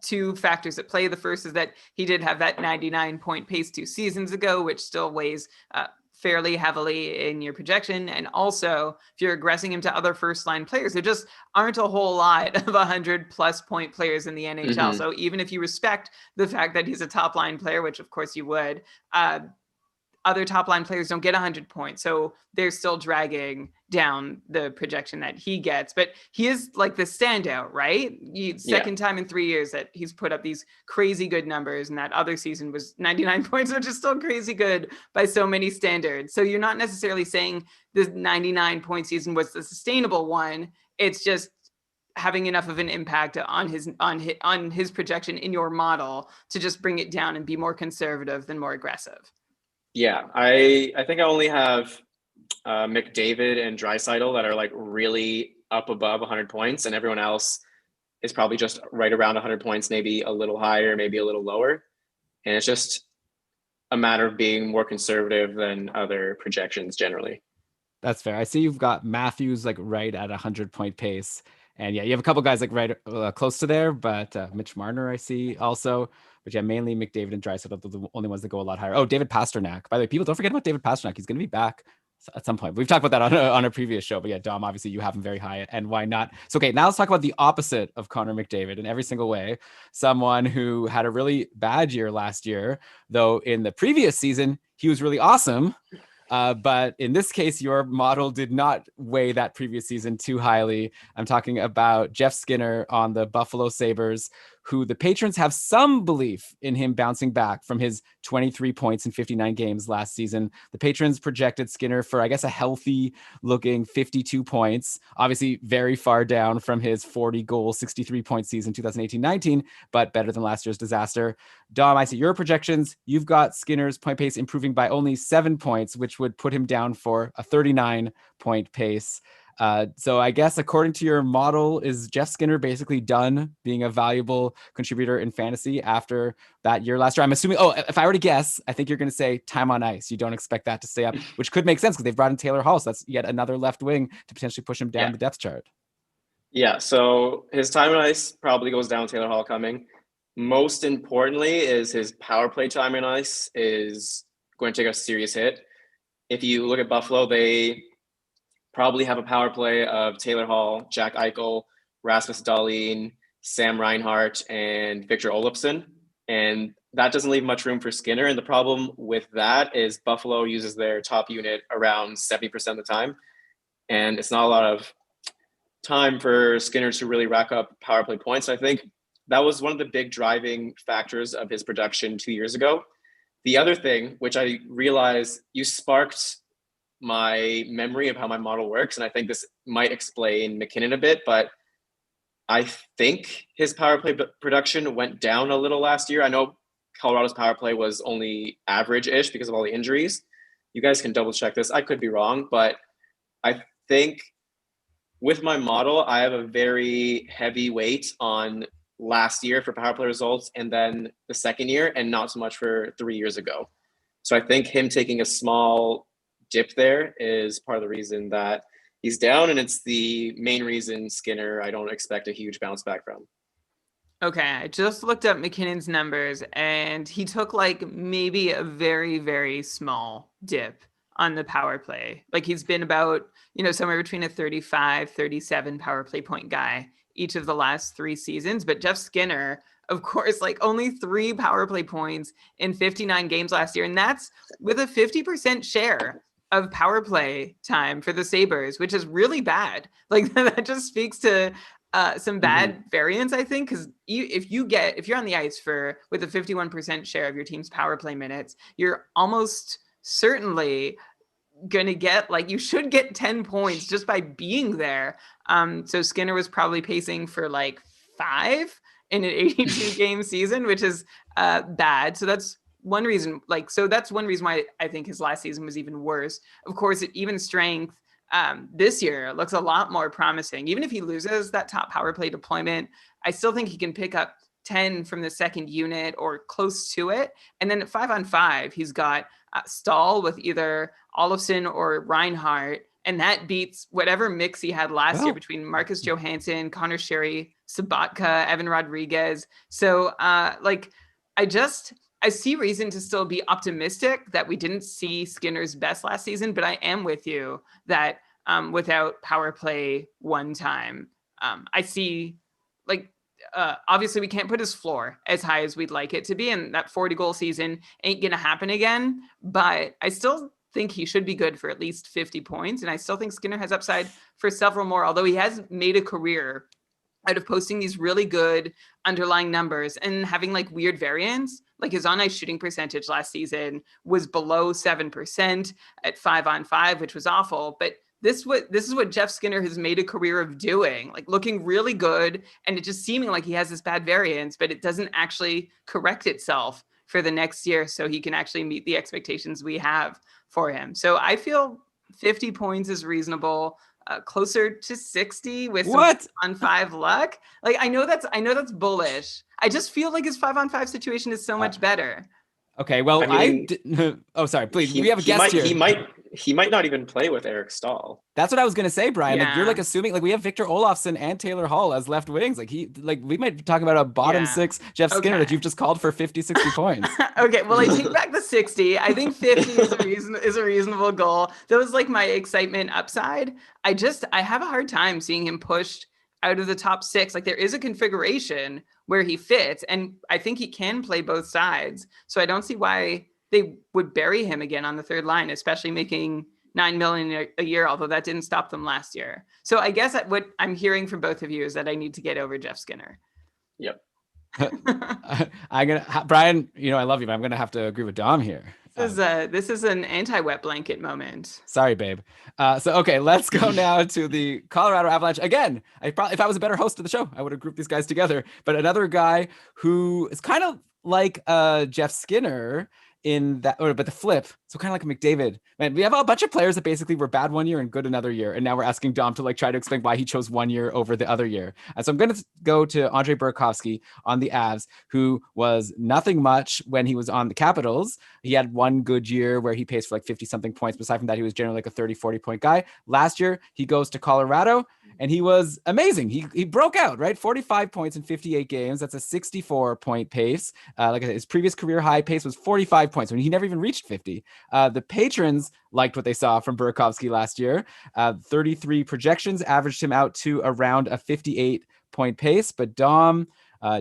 2 factors at play. The first is that he did have that 99-point pace 2 seasons ago, which still weighs fairly heavily in your projection. And also, if you're aggressing him to other first-line players, there just aren't a whole lot of 100-plus point players in the NHL. So even if you respect the fact that he's a top-line player, which of course you would, other top-line players don't get 100 points. So they're still dragging down the projection that he gets. But he is the standout, right? Second time in 3 years that he's put up these crazy good numbers. And that other season was 99 points, which is still crazy good by so many standards. So you're not necessarily saying the 99-point season was the sustainable one. It's just having enough of an impact on his projection in your model to just bring it down and be more conservative than more aggressive. Yeah, I think I only have McDavid and Draisaitl that are like really up above 100 points, and everyone else is probably just right around 100 points, maybe a little higher, maybe a little lower. And it's just a matter of being more conservative than other projections generally. That's fair. I see you've got Matthews like right at 100-point pace. And yeah, you have a couple guys like right close to there, but Mitch Marner I see also. But yeah, mainly McDavid and Draisaitl are the only ones that go a lot higher. Oh, David Pasternak. By the way, people don't forget about David Pasternak. He's going to be back at some point. We've talked about that on a previous show. But yeah, Dom, obviously you have him very high, and why not? So okay, now let's talk about the opposite of Connor McDavid in every single way. Someone who had a really bad year last year, though in the previous season he was really awesome. But in this case, your model did not weigh that previous season too highly. I'm talking about Jeff Skinner on the Buffalo Sabres, who the patrons have some belief in him bouncing back from his 23 points in 59 games last season. The patrons projected Skinner for, I guess, a healthy looking 52 points, obviously very far down from his 40 goal, 63 point season 2018-19, but better than last year's disaster. Dom, I see your projections. You've got Skinner's point pace improving by only 7 points, which would put him down for a 39 point pace. So I guess according to your model, is Jeff Skinner basically done being a valuable contributor in fantasy after that year last year? I'm assuming, if I were to guess, I think you're going to say time on ice. You don't expect that to stay up, which could make sense because they've brought in Taylor Hall. So that's yet another left wing to potentially push him down the depth chart. Yeah, so his time on ice probably goes down, Taylor Hall coming. Most importantly is his power play time on ice is going to take a serious hit. If you look at Buffalo, they probably have a power play of Taylor Hall, Jack Eichel, Rasmus Dahlin, Sam Reinhart, and Victor Olofsson. And that doesn't leave much room for Skinner. And the problem with that is Buffalo uses their top unit around 70% of the time. And it's not a lot of time for Skinner to really rack up power play points. I think that was one of the big driving factors of his production 2 years ago. The other thing, which I realized you sparked my memory of how my model works, and I think this might explain McKinnon a bit, but I think his power play production went down a little last year. I know Colorado's power play was only average-ish because of all the injuries. You guys can double check this. I could be wrong, but I think with my model, I have a very heavy weight on last year for power play results and then the second year, and not so much for 3 years ago. So I think him taking a small dip there is part of the reason that he's down, and it's the main reason Skinner I don't expect a huge bounce back from. Okay, I just looked up McKinnon's numbers, and he took like maybe a very, very small dip on the power play. Like he's been about, somewhere between a 35, 37 power play point guy each of the last 3 seasons. But Jeff Skinner, of course, like only 3 power play points in 59 games last year. And that's with a 50% share of power play time for the Sabres, which is really bad. Like that just speaks to some bad variance, I think, because if you're on the ice with a 51% share of your team's power play minutes, you're almost certainly gonna get, you should get 10 points just by being there. So Skinner was probably pacing for 5 in an 82 game season, which is bad. So that's one reason, that's one reason why I think his last season was even worse. Of course, at even strength, this year looks a lot more promising. Even if he loses that top power play deployment, I still think he can pick up 10 from the second unit or close to it. And then at 5-on-5, he's got Stahl with either Olofsson or Reinhart. And that beats whatever mix he had last year between Marcus Johansson, Connor Sherry, Sabatka, Evan Rodriguez. So I see reason to still be optimistic that we didn't see Skinner's best last season, but I am with you that without power play one time, I see obviously we can't put his floor as high as we'd like it to be, and that 40 goal season ain't going to happen again, but I still think he should be good for at least 50 points. And I still think Skinner has upside for several more, although he has made a career out of posting these really good underlying numbers and having weird variance. Like his on ice shooting percentage last season was below 7% at 5-on-5, which was awful. But this is what Jeff Skinner has made a career of doing, looking really good. And it just seeming like he has this bad variance, but it doesn't actually correct itself for the next year. So he can actually meet the expectations we have for him. So I feel 50 points is reasonable. Closer to 60 with What? some on 5 luck. Like I know that's bullish. I just feel like his 5-on-5 situation is so much better. Okay, well, I mean, oh, sorry, please. We have a he guest here. he might not even play with Eric Stahl. That's what I was gonna say, Brian. Like you're Yeah. like assuming like we have Victor Olofsson and Taylor Hall as left wings. Like we might be talking about a bottom Yeah. 6 Jeff Skinner that Okay. you've just called for 50, 60 points. Okay, well, I take back the 60. I think 50 is a reasonable goal. That was like my excitement upside. I have a hard time seeing him pushed out of the top 6. Like there is a configuration where he fits, and I think he can play both sides. So I don't see why they would bury him again on the third line, especially making $9 million a year, although that didn't stop them last year. So I guess what I'm hearing from both of you is that I need to get over Jeff Skinner. Yep. Brian, I love you, but I'm gonna have to agree with Dom here. This is an anti-wet blanket moment. Sorry, babe. Okay, let's go now to the Colorado Avalanche. Again, if I was a better host of the show, I would have grouped these guys together. But another guy who is kind of like Jeff Skinner in that, but the flip. So kind of like a McDavid. Man, we have a bunch of players that basically were bad one year and good another year. And now we're asking Dom to try to explain why he chose one year over the other year. And so I'm going to go to Andre Burakovsky on the Avs, who was nothing much when he was on the Capitals. He had one good year where he paced for 50 something points. But aside from that, he was generally like a 30, 40 point guy. Last year, he goes to Colorado and he was amazing. He broke out, right? 45 points in 58 games. That's a 64 point pace. Like I said, his previous career high pace was 45 points when he never even reached 50. The patrons liked what they saw from Burakovsky last year. 33 projections averaged him out to around a 58 point pace, but Dom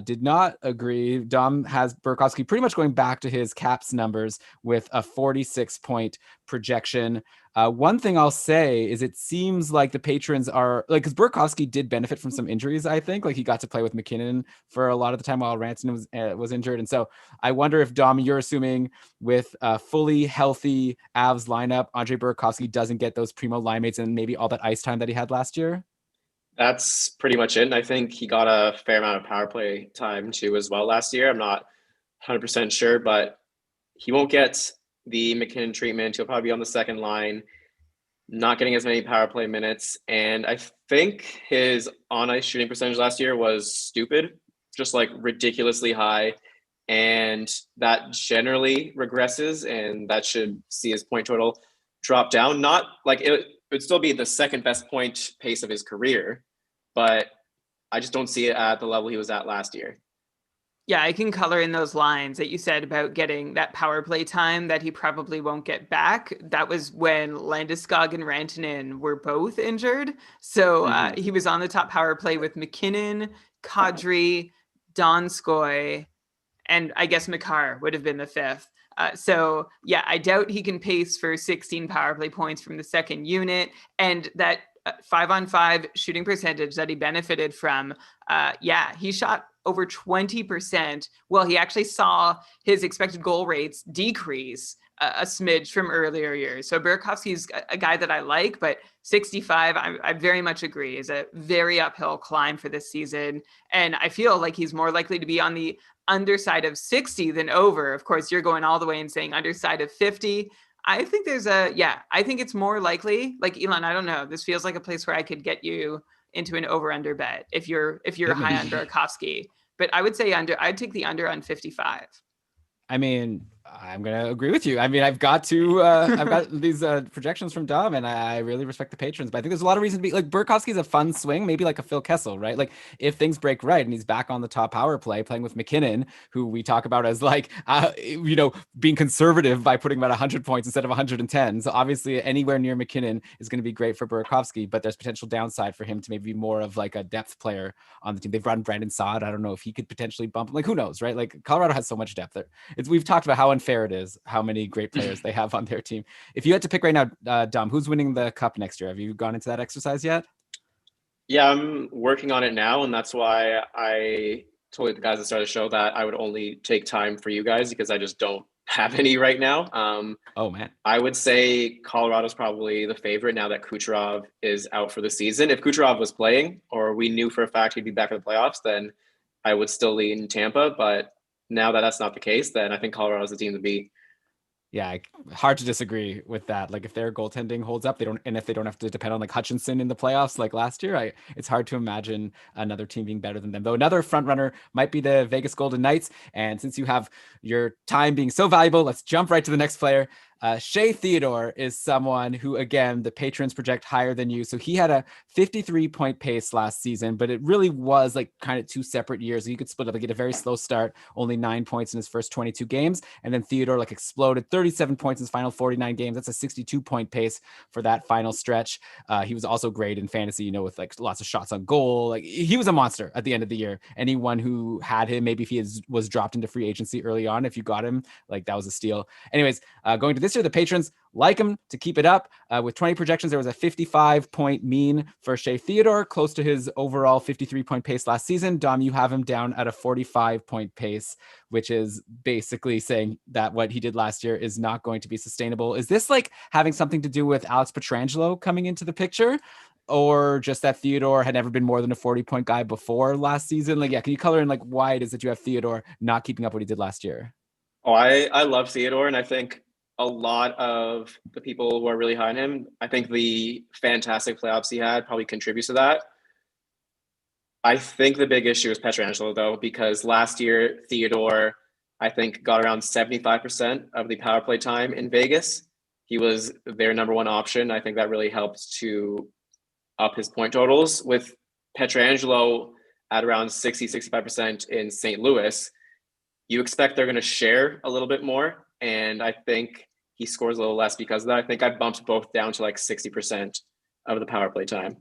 did not agree. Dom has Burakovsky pretty much going back to his Caps numbers with a 46 point projection. One thing I'll say is it seems like the patrons are because Burakovsky did benefit from some injuries. I think he got to play with McKinnon for a lot of the time while Ranson was injured. And so I wonder if Dom, you're assuming with a fully healthy Avs lineup, Andre Burakovsky doesn't get those primo line mates and maybe all that ice time that he had last year. That's pretty much it. And I think he got a fair amount of power play time too as well last year. I'm not 100% sure, but he won't get the McKinnon treatment. He'll probably be on the second line, not getting as many power play minutes. And I think his on-ice shooting percentage last year was stupid, just ridiculously high. And that generally regresses, and that should see his point total drop down. Not it would still be the second best point pace of his career, but I just don't see it at the level he was at last year. Yeah, I can color in those lines that you said about getting that power play time that he probably won't get back. That was when Landeskog and Rantanen were both injured. So he was on the top power play with McKinnon, Kadri, Donskoy, and I guess Makar would have been the fifth. So yeah, I doubt he can pace for 16 power play points from the second unit. And that 5-on-5 shooting percentage that he benefited from, he shot over 20%. Well, he actually saw his expected goal rates decrease a smidge from earlier years. So Burakovsky's a guy that I like, but 65, I very much agree, is a very uphill climb for this season. And I feel like he's more likely to be on the underside of 60 than over. Of course, you're going all the way and saying underside of 50. I think I think it's more likely, Elon, I don't know. This feels like a place where I could get you into an over-under bet if you're high on Burakovsky. But I would say I'd take the under on 55. I mean, I'm going to agree with you. I mean, I've got these projections from Dom, and I really respect the patrons, but I think there's a lot of reason to be Burakovsky's a fun swing, maybe like a Phil Kessel, right? If things break right and he's back on the top power play playing with McKinnon, who we talk about as being conservative by putting about 100 points instead of 110. So obviously anywhere near McKinnon is going to be great for Burakovsky, but there's potential downside for him to maybe be more of a depth player on the team. They've run Brandon Saad. I don't know if he could potentially bump him. Who knows, right? Colorado has so much depth there. We've talked about how unfair it is, how many great players they have on their team. If you had to pick right now, Dom, who's winning the cup next year? Have you gone into that exercise yet? Yeah, I'm working on it now, and that's why I told the guys at the start of the show that I would only take time for you guys because I just don't have any right now. Oh man, I would say Colorado's probably the favorite now that Kucherov is out for the season. If Kucherov was playing, or we knew for a fact he'd be back for the playoffs, then I would still lean Tampa, but now that that's not the case, then I think Colorado's the team to beat. Yeah, hard to disagree with that. Like if their goaltending holds up, and if they don't have to depend on like Hutchinson in the playoffs like last year, it's hard to imagine another team being better than them. Though another front runner might be the Vegas Golden Knights. And since you have your time being so valuable, let's jump right to the next player. Shea Theodore is someone who, again, the patrons project higher than you. So he had a 53-point pace last season, but it really was like kind of two separate years. You could split up, like get a very slow start, only 9 points in his first 22 games. And then Theodore like exploded, 37 points in his final 49 games. That's a 62-point pace for that final stretch. He was also great in fantasy, with like lots of shots on goal. Like he was a monster at the end of the year. Anyone who had him, maybe if he was dropped into free agency early on, if you got him, like that was a steal. Anyways, going to this year, the patrons like him to keep it up. With 20 projections, there was a 55-point mean for Shea Theodore, close to his overall 53-point pace last season. Dom, you have him down at a 45-point pace, which is basically saying that what he did last year is not going to be sustainable. Is this like having something to do with Alex Pietrangelo coming into the picture? Or just that Theodore had never been more than a 40-point guy before last season? Like, yeah, can you color in like why it is that you have Theodore not keeping up what he did last year? Oh, I love Theodore, and I think a lot of the people who are really high on him, I think the fantastic playoffs he had probably contributes to that. I think the big issue is Pietrangelo, though, because last year Theodore, I think, got around 75% of the power play time in Vegas. He was their number one option. I think that really helped to up his point totals. With Pietrangelo at around 65% in St. Louis, you expect they're going to share a little bit more. And I think he scores a little less because of that. I think I bumped both down to like 60% of the power play time.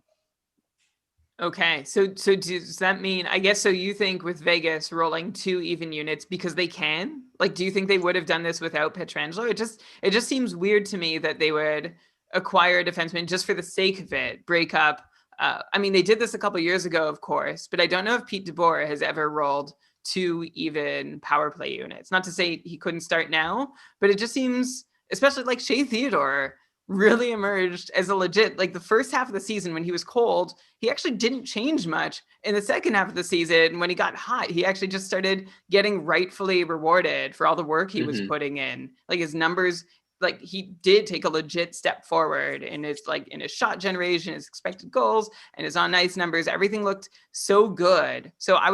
Okay, so does that mean, I guess, so you think with Vegas rolling 2 even units because they can? Like, do you think they would have done this without Pietrangelo? It just seems weird to me that they would acquire a defenseman just for the sake of it, break up. I mean, they did this a couple years ago, of course, but I don't know if Pete DeBoer has ever rolled 2 even power play units. Not to say he couldn't start now, but it just seems, especially like Shea Theodore, really emerged as a legit, like the first half of the season when he was cold, he actually didn't change much. In the second half of the season, when he got hot, he actually just started getting rightfully rewarded for all the work he was putting in. Like his numbers, like he did take a legit step forward in his, like in his shot generation, his expected goals, and his on ice numbers. Everything looked so good. So I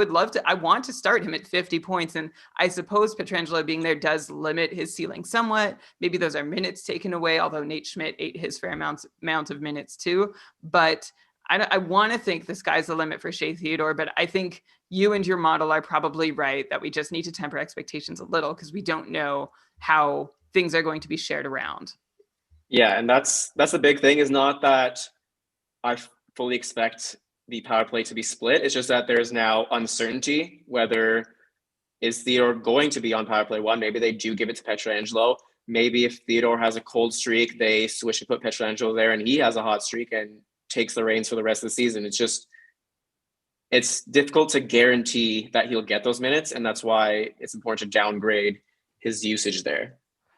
want to start him at 50 points. And I suppose Pietrangelo being there does limit his ceiling somewhat. Maybe those are minutes taken away, although Nate Schmidt ate his fair amount of minutes too. But I want to think the sky's the limit for Shea Theodore, but I think you and your model are probably right that we just need to temper expectations a little because we don't know how things are going to be shared around. Yeah, and that's the big thing, is not that I fully expect the power play to be split. It's just that there's now uncertainty whether is Theodore going to be on power play 1. Maybe they do give it to Pietrangelo. Maybe if Theodore has a cold streak, they switch and put Pietrangelo there and he has a hot streak and takes the reins for the rest of the season. It's difficult to guarantee that he'll get those minutes, and that's why it's important to downgrade his usage there.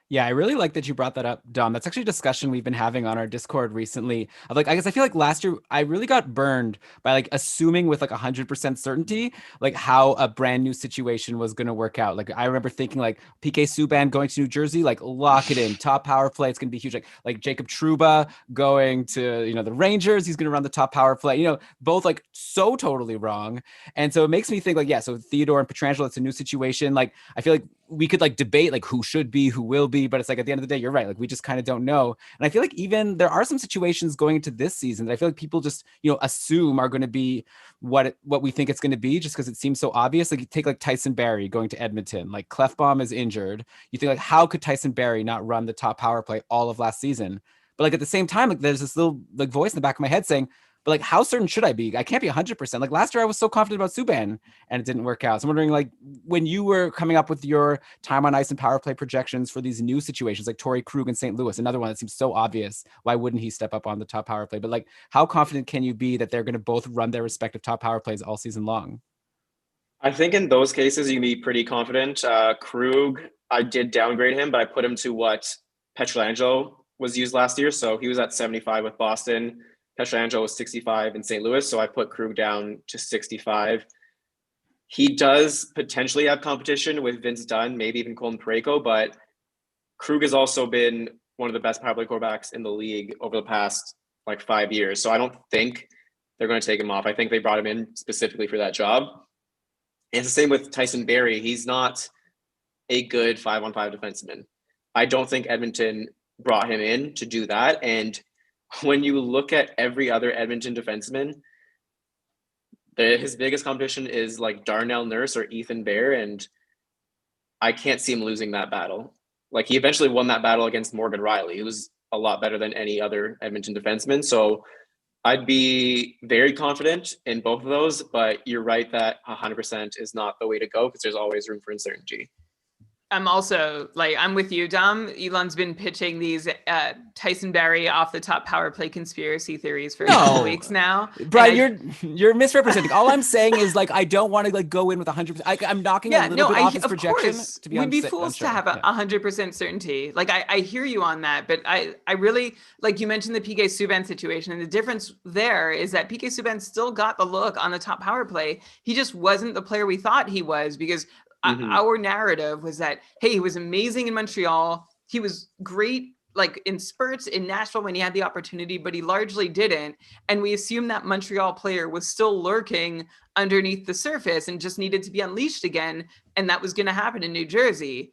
Yeah, I really like that you brought that up, Dom. That's actually a discussion we've been having on our Discord recently. Of like, I guess I feel like last year I really got burned by like assuming with like 100% certainty, like how a brand new situation was going to work out. Like I remember thinking like PK Subban going to New Jersey, like lock it in, top power play. It's going to be huge. Like Jacob Trouba going to, the Rangers. He's going to run the top power play, both like so totally wrong. And so it makes me think like, yeah, so Theodore and Pietrangelo, it's a new situation. Like, I feel like we could like debate like who should be, who will be, but it's like at the end of the day, you're right. Like we just kind of don't know. And I feel like even there are some situations going into this season that I feel like people just, assume are going to be what we think it's going to be just because it seems so obvious. Like you take like Tyson Barrie going to Edmonton, like Clefbaum is injured. You think like, how could Tyson Barrie not run the top power play all of last season? But like at the same time, like there's this little like voice in the back of my head saying, but like, how certain should I be? I can't be 100%. Like last year, I was so confident about Subban and it didn't work out. So I'm wondering, like, when you were coming up with your time on ice and power play projections for these new situations, like Torrey Krug in St. Louis, another one that seems so obvious. Why wouldn't he step up on the top power play? But like, how confident can you be that they're going to both run their respective top power plays all season long? I think in those cases, you can be pretty confident. Krug, I did downgrade him, but I put him to what Pietrangelo was used last year. So he was at 75 with Boston. Pietrangelo was 65 in St. Louis, so I put Krug down to 65. He does potentially have competition with Vince Dunn, maybe even Colin Parayko, but Krug has also been one of the best power play quarterbacks in the league over the past like 5 years. So I don't think they're going to take him off. I think they brought him in specifically for that job. And it's the same with Tyson Barrie. He's not a good 5-on-5 defenseman. I don't think Edmonton brought him in to do that. And when you look at every other Edmonton defenseman, his biggest competition is like Darnell Nurse or Ethan Bear, and I can't see him losing that battle. Like, he eventually won that battle against Morgan Riley, who was a lot better than any other Edmonton defenseman. So I'd be very confident in both of those, but you're right that 100% is not the way to go because there's always room for uncertainty. I'm also I'm with you, Dom. Elon's been pitching these Tyson Barrie off the top power play conspiracy theories for a couple weeks now. Brian, you're misrepresenting. All I'm saying is I don't want to go in with 100%. I'm knocking a little bit off his projection. Course, to be we'd be fools to have 100% certainty. I hear you on that, but I really, you mentioned the PK Subban situation, and the difference there is that PK Subban still got the look on the top power play. He just wasn't the player we thought he was, because our narrative was that, hey, he was amazing in Montreal. He was great in spurts in Nashville when he had the opportunity, but he largely didn't. And we assumed that Montreal player was still lurking underneath the surface and just needed to be unleashed again. And that was going to happen in New Jersey.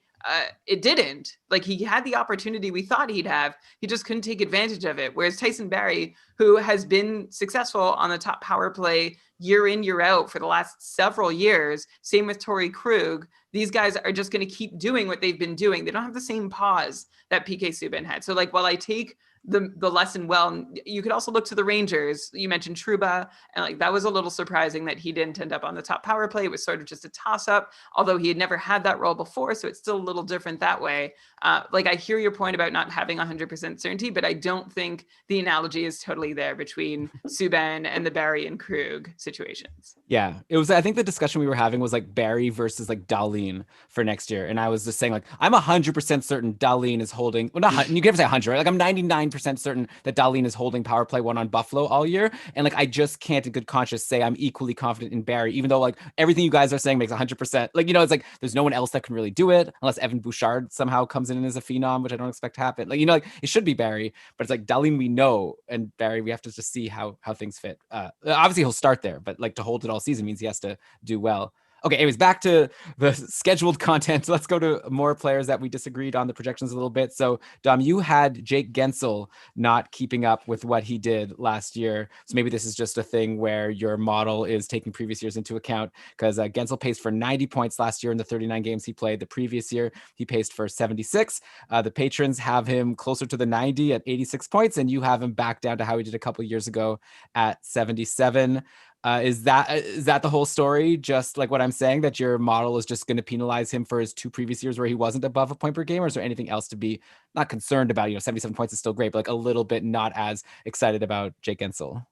It didn't. He had the opportunity we thought he'd have. He just couldn't take advantage of it. Whereas Tyson Barrie, who has been successful on the top power play year in, year out for the last several years, same with Torrey Krug, these guys are just going to keep doing what they've been doing. They don't have the same pause that PK Subban had. So while I take the lesson well, you could also look to the Rangers. You mentioned Trouba, and that was a little surprising that he didn't end up on the top power play. It was sort of just a toss up, although he had never had that role before, so it's still a little different that way. I hear your point about not having 100% certainty, but I don't think the analogy is totally there between Subban and the Barrie and Krug situations. Yeah, it was. I think the discussion we were having was Barrie versus Dahlin for next year, and I was just saying I'm 100% certain Dahlin is holding. Well, not you can say 100, right? I'm 99% certain that Dahlin is holding power play 1 on Buffalo all year, and I just can't in good conscience say I'm equally confident in Barrie, even though everything you guys are saying makes 100%. It's there's no one else that can really do it unless Evan Bouchard somehow comes in as a phenom, which I don't expect to happen. It should be Barrie, but it's Dahlin we know, and Barrie we have to just see how things fit. Obviously he'll start there, but to hold it all season means he has to do well. Okay, anyways, back to the scheduled content. Let's go to more players that we disagreed on the projections a little bit. So, Dom, you had Jake Guentzel not keeping up with what he did last year. So maybe this is just a thing where your model is taking previous years into account, because Guentzel paced for 90 points last year in the 39 games he played. The previous year, he paced for 76. The patrons have him closer to the 90 at 86 points, and you have him back down to how he did a couple years ago at 77. Is that the whole story? Just what I'm saying, that your model is just going to penalize him for his 2 previous years where he wasn't above a point per game, or is there anything else to be not concerned about? 77 points is still great, but a little bit not as excited about Jake Guentzel.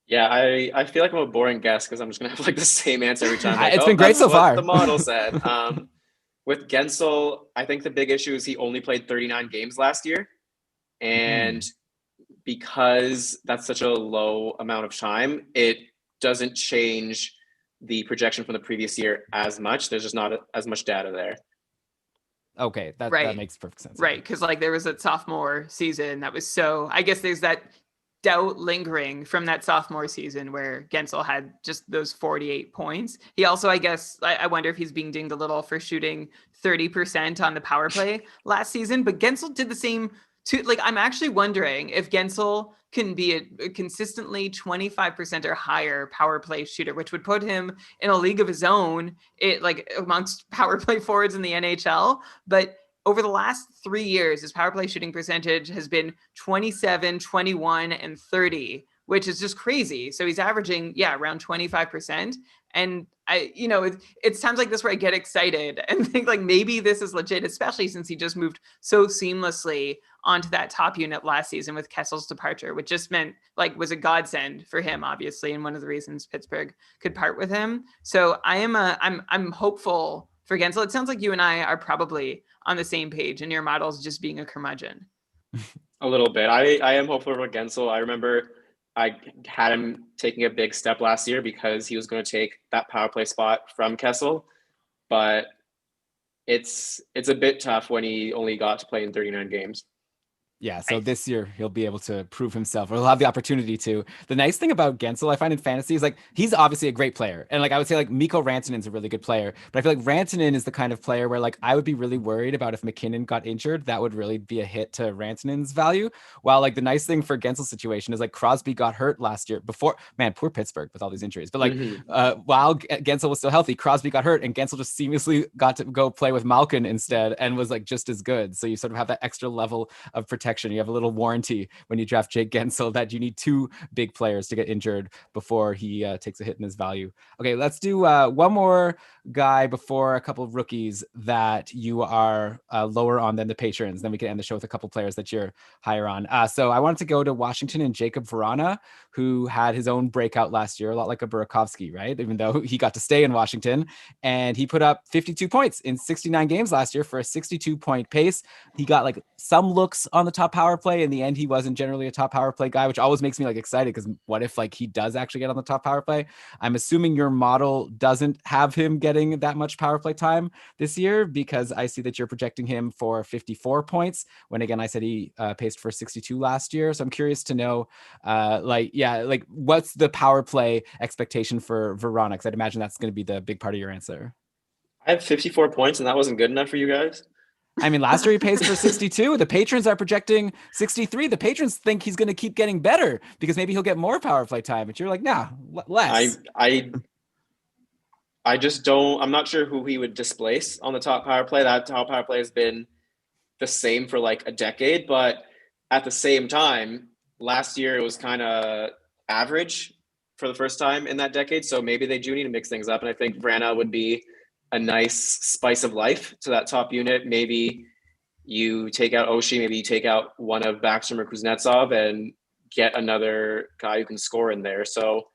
Yeah, I feel I'm a boring guest because I'm just gonna have the same answer every time. It's been great so far. The model said. With Guentzel, I think the big issue is he only played 39 games last year, and because that's such a low amount of time, it doesn't change the projection from the previous year as much. There's just not as much data there. Okay, that makes perfect sense. Right, because there was that sophomore season that was so, I guess there's that doubt lingering from that sophomore season where Guentzel had just those 48 points. He also, I guess, I wonder if he's being dinged a little for shooting 30% on the power play last season, but Guentzel did the same too. I'm actually wondering if Guentzel can be a consistently 25% or higher power play shooter, which would put him in a league of his own, amongst power play forwards in the NHL. But over the last 3 years, his power play shooting percentage has been 27, 21, and 30, which is just crazy. So he's averaging, around 25%. And it's times like this where I get excited and think maybe this is legit, especially since he just moved so seamlessly onto that top unit last season with Kessel's departure, which just meant was a godsend for him, obviously, and one of the reasons Pittsburgh could part with him. So I'm hopeful for Guentzel. It sounds like you and I are probably on the same page, and your model's just being a curmudgeon. A little bit. I am hopeful for Guentzel. I remember I had him taking a big step last year because he was going to take that power play spot from Kessel. But it's a bit tough when he only got to play in 39 games. Yeah, so this year he'll be able to prove himself, or he'll have the opportunity to. The nice thing about Guentzel, I find in fantasy, is like he's obviously a great player, and like I would say, like Mikko Rantanen's a really good player, but I feel like Rantanen is the kind of player where like I would be really worried about if McKinnon got injured, that would really be a hit to Rantanen's value. While like the nice thing for Guentzel's situation is like Crosby got hurt last year. Before, man, poor Pittsburgh with all these injuries, but like while Guentzel was still healthy, Crosby got hurt, and Guentzel just seamlessly got to go play with Malkin instead, and was like just as good. So you sort of have that extra level of protection. You have a little warranty when you draft Jake Guentzel that you need two big players to get injured before he takes a hit in his value. Okay, let's do one more guy before a couple of rookies that you are lower on than the patrons. Then we can end the show with a couple players that you're higher on. So I wanted to go to Washington and Jacob Verana, who had his own breakout last year, a lot like a Burakovsky, right? Even though he got to stay in Washington, and he put up 52 points in 69 games last year for a 62-point pace. He got like some looks on the top power play. In the end, he wasn't generally a top power play guy, which always makes me like excited, because what if like he does actually get on the top power play? I'm assuming your model doesn't have him getting that much power play time this year, because I see that you're projecting him for 54 points when again I said he paced for 62 last year. So I'm curious to know what's the power play expectation for Verana, because I'd imagine that's going to be the big part of your answer. I have 54 points, and that wasn't good enough for you guys. I mean, last year he paced for 62. The patrons are projecting 63. The patrons think he's going to keep getting better because maybe he'll get more power play time. But you're like, nah, less. I just don't. I'm not sure who he would displace on the top power play. That top power play has been the same for like a decade, but at the same time, last year it was kind of average for the first time in that decade. So maybe they do need to mix things up, and I think Verana would be a nice spice of life to that top unit. Maybe you take out Oshie, maybe you take out one of Backstrom or Kuznetsov and get another guy who can score in there. So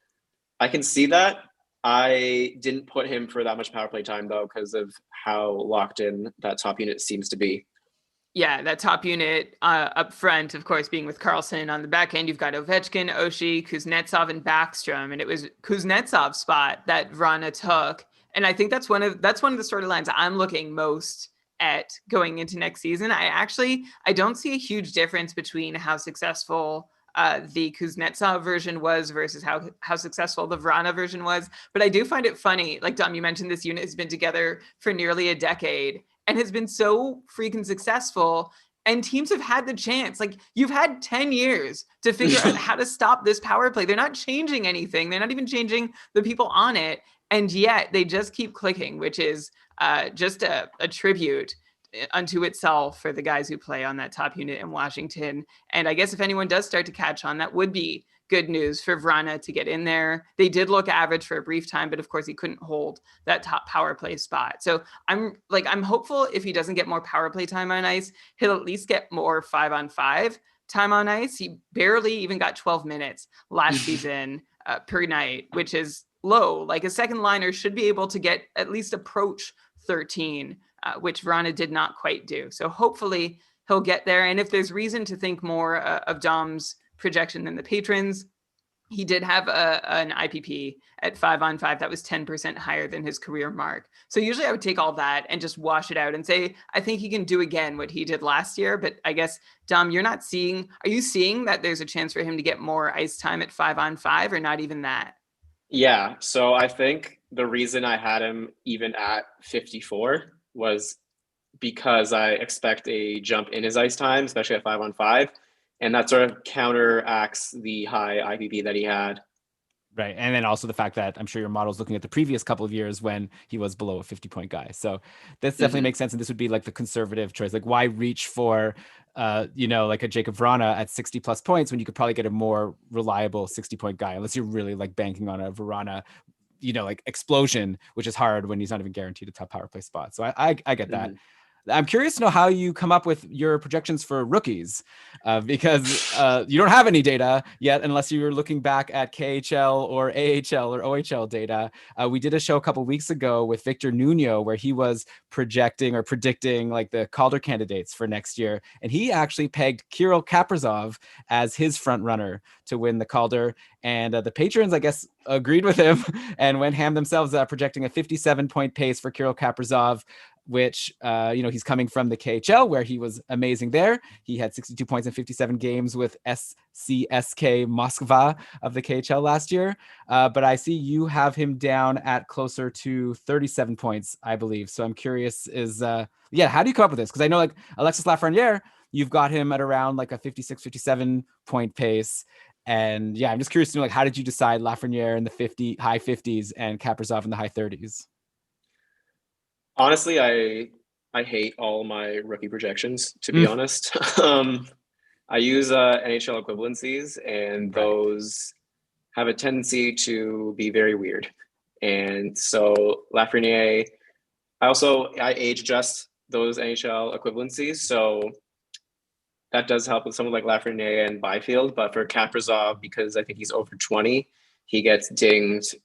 I can see that. I didn't put him for that much power play time though, because of how locked in that top unit seems to be. Yeah, that top unit up front, of course, being with Karlsson. On the back end, you've got Ovechkin, Oshie, Kuznetsov, and Backstrom. And it was Kuznetsov's spot that Verana took. And I think that's one of the storylines I'm looking most at going into next season. I don't see a huge difference between how successful the Kuznetsov version was versus how successful the Verana version was. But I do find it funny, like Dom, you mentioned this unit has been together for nearly a decade and has been so freaking successful. And teams have had the chance. Like, you've had 10 years to figure out how to stop this power play. They're not changing anything. They're not even changing the people on it. And yet they just keep clicking, which is just a tribute unto itself for the guys who play on that top unit in Washington. And I guess if anyone does start to catch on, that would be good news for Verana to get in there. They did look average for a brief time, but of course he couldn't hold that top power play spot. So I'm hopeful if he doesn't get more power play time on ice, he'll at least get more 5-on-5 time on ice. He barely even got 12 minutes last season per night, which is low. Like, a second liner should be able to get at least approach 13, which Verana did not quite do. So hopefully he'll get there. And if there's reason to think more of Dom's projection than the patrons, he did have an IPP at 5-on-5 that was 10% higher than his career mark. So usually I would take all that and just wash it out and say, I think he can do again what he did last year. But I guess, Dom, are you seeing that there's a chance for him to get more ice time at 5-on-5, or not even that? Yeah. So I think the reason I had him even at 54 was because I expect a jump in his ice time, especially at 5-on-5. And that sort of counteracts the high IPP that he had. Right. And then also the fact that I'm sure your model's looking at the previous couple of years when he was below a 50-point guy. So this definitely makes sense. And this would be like the conservative choice. Like, why reach for, like a Jacob Verana at 60 plus points when you could probably get a more reliable 60-point guy, unless you're really like banking on a Verana, like explosion, which is hard when he's not even guaranteed a top power play spot. So I get that. I'm curious to know how you come up with your projections for rookies, because you don't have any data yet, unless you're looking back at KHL or AHL or OHL data. We did a show a couple of weeks ago with Victor Nuno where he was projecting or predicting like the Calder candidates for next year. And he actually pegged Kirill Kaprizov as his front runner to win the Calder. And the patrons, I guess, agreed with him and went ham themselves, projecting a 57-point pace for Kirill Kaprizov. which, he's coming from the KHL where he was amazing there. He had 62 points in 57 games with SCSK Moskva of the KHL last year. But I see you have him down at closer to 37 points, I believe. So I'm curious how do you come up with this? Because I know like Alexis Lafreniere, you've got him at around like a 56, 57 point pace. And yeah, I'm just curious to know, like, how did you decide Lafreniere in the high 50s and Kaprizov in the high 30s? Honestly, I hate all my rookie projections, to be honest. I use NHL equivalencies, and those have a tendency to be very weird. And so Lafreniere, I age adjust those NHL equivalencies. So that does help with someone like Lafreniere and Byfield. But for Kaprizov, because I think he's over 20, he gets dinged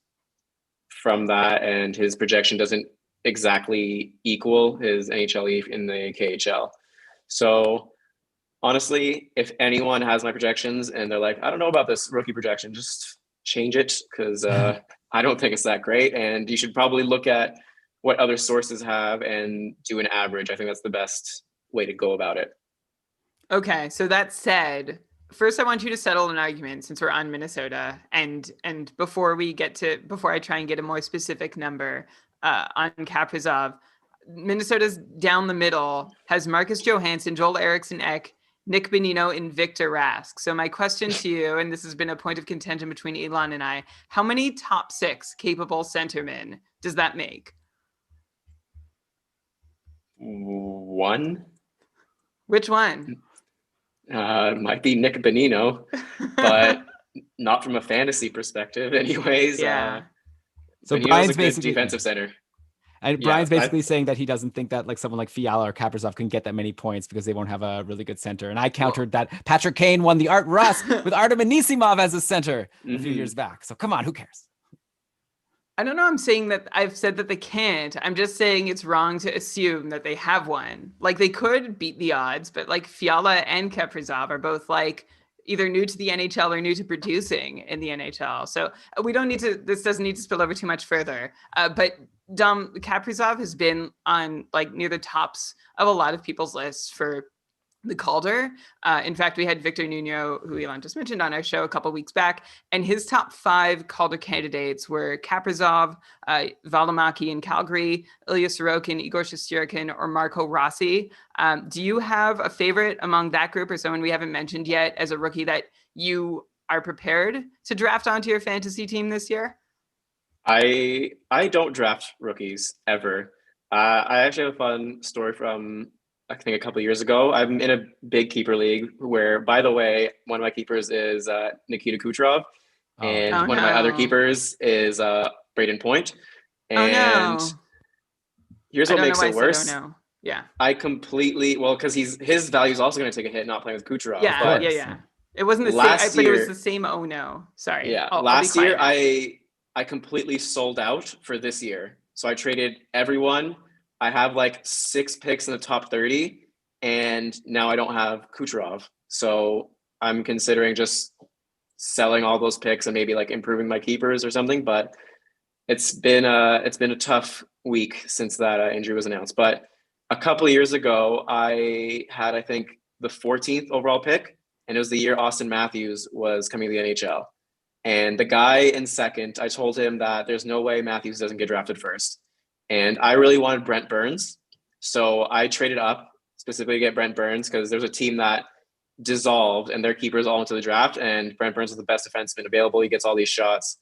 from that, and his projection doesn't exactly equal his NHL in the KHL. So honestly, if anyone has my projections and they're like, I don't know about this rookie projection, just change it, because I don't think it's that great. And you should probably look at what other sources have and do an average. I think that's the best way to go about it. Okay, so that said, first I want you to settle an argument since we're on Minnesota, and before I try and get a more specific number on Kaprizov, Minnesota's down the middle has Marcus Johansson, Joel Eriksson Ek, Nick Bonino, and Victor Rask. So my question to you, and this has been a point of contention between Elon and I, how many top 6 capable centermen does that make? 1. Which one? Might be Nick Bonino, but not from a fantasy perspective anyways. Yeah. So Bonino's Brian's a good basically defensive center. And Brian's basically saying that he doesn't think that like someone like Fiala or Kaprizov can get that many points because they won't have a really good center. And I countered that Patrick Kane won the Art Russ with Artem Anisimov as a center a few years back. So come on, who cares? I don't know. I'm saying that I've said that they can't. I'm just saying it's wrong to assume that they have one. Like they could beat the odds, but like Fiala and Kaprizov are both like either new to the NHL or new to producing in the NHL. So we don't need to, this doesn't need to spill over too much further. But Kaprizov has been on like near the tops of a lot of people's lists for the Calder. In fact, we had Victor Nuno, who Elon just mentioned on our show a couple weeks back, and his top 5 Calder candidates were Kaprizov, Valimaki in Calgary, Ilya Sorokin, Igor Shesterkin, or Marco Rossi. Do you have a favorite among that group or someone we haven't mentioned yet as a rookie that you are prepared to draft onto your fantasy team this year? I don't draft rookies ever. I actually have a fun story from I think a couple of years ago. I'm in a big keeper league where, by the way, one of my keepers is Nikita Kucherov, and one of my other keepers is Braden Point. And here's what makes it worse. Yeah, I completely because his value is also going to take a hit not playing with Kucherov. Yeah. It wasn't the same, but it was the same. Oh no, sorry. Yeah, last year I completely sold out for this year, so I traded everyone. I have like 6 picks in the top 30, and now I don't have Kucherov. So I'm considering just selling all those picks and maybe like improving my keepers or something. But it's been a tough week since that injury was announced. But a couple of years ago, I had, I think, the 14th overall pick, and it was the year Austin Matthews was coming to the NHL. And the guy in second, I told him that there's no way Matthews doesn't get drafted first. And I really wanted Brent Burns. So I traded up specifically to get Brent Burns because there's a team that dissolved and their keepers all went to the draft. And Brent Burns was the best defenseman available. He gets all these shots.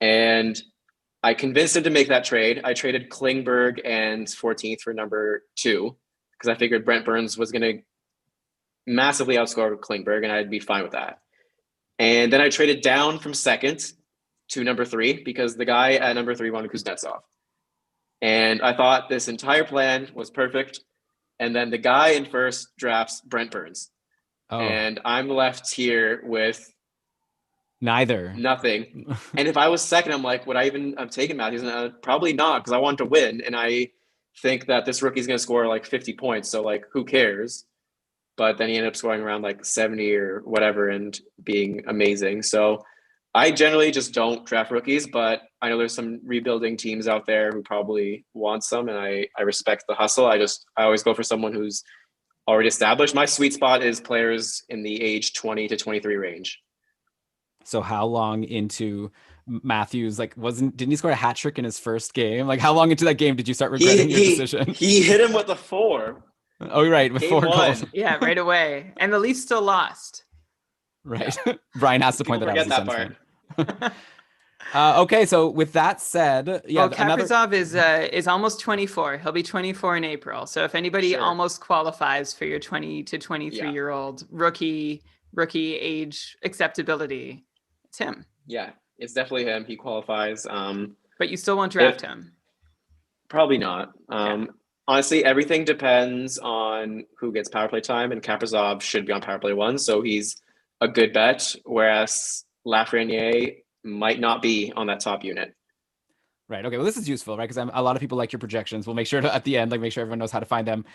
And I convinced him to make that trade. I traded Klingberg and 14th for number 2 because I figured Brent Burns was going to massively outscore Klingberg and I'd be fine with that. And then I traded down from second to number 3 because the guy at number 3 wanted Kuznetsov. And I thought this entire plan was perfect. And then the guy in first drafts Brent Burns. And I'm left here with nothing. And if I was second, I'm like, would I even have taken Matthews? And probably not, because I want to win. And I think that this rookie's going to score like 50 points. So like, who cares? But then he ended up scoring around like 70 or whatever and being amazing. So I generally just don't draft rookies, but I know there's some rebuilding teams out there who probably want some, and I respect the hustle. I always go for someone who's already established. My sweet spot is players in the age 20 to 23 range. So how long into Matthews, didn't he score a hat trick in his first game? Like how long into that game did you start regretting your decision? He hit him with a 4. Oh, right. With Game 4 goals. Yeah, right away. And the Leafs still lost. Right. Yeah. Brian has to point that out. Forget that part. Okay, so with that said, yeah, well, Kaprizov is almost 24. He'll be 24 in April. So if anybody almost qualifies for your 20 to 23-year-old rookie age acceptability, it's him. Yeah, it's definitely him. He qualifies. But you still won't draft him. Probably not. Honestly, everything depends on who gets power play time, and Kaprizov should be on power play 1, so he's a good bet, whereas Lafreniere might not be on that top unit. Right. Okay. Well, this is useful, right? Because a lot of people like your projections. We'll make sure to, at the end, make sure everyone knows how to find them.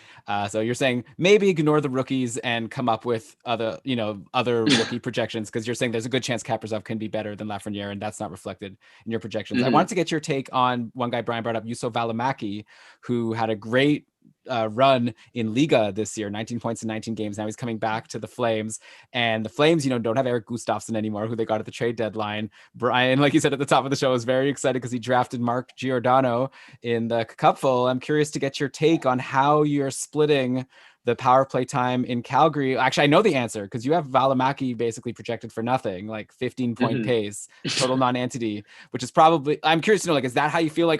So you're saying maybe ignore the rookies and come up with other rookie projections, because you're saying there's a good chance Kaprizov can be better than Lafreniere, and that's not reflected in your projections. I wanted to get your take on one guy Brian brought up, Juuso Välimäki, who had a great run in Liga this year, 19 points in 19 games. Now he's coming back to the Flames, and the Flames, don't have Eric Gustafsson anymore, who they got at the trade deadline. Brian, like you said at the top of the show, is very excited because he drafted Mark Giordano in the Cupful. I'm curious to get your take on how you're splitting the power play time in Calgary. Actually, I know the answer, because you have Välimäki basically projected for nothing, like 15-point pace, total non-entity, which is probably, I'm curious to know, is that how you feel?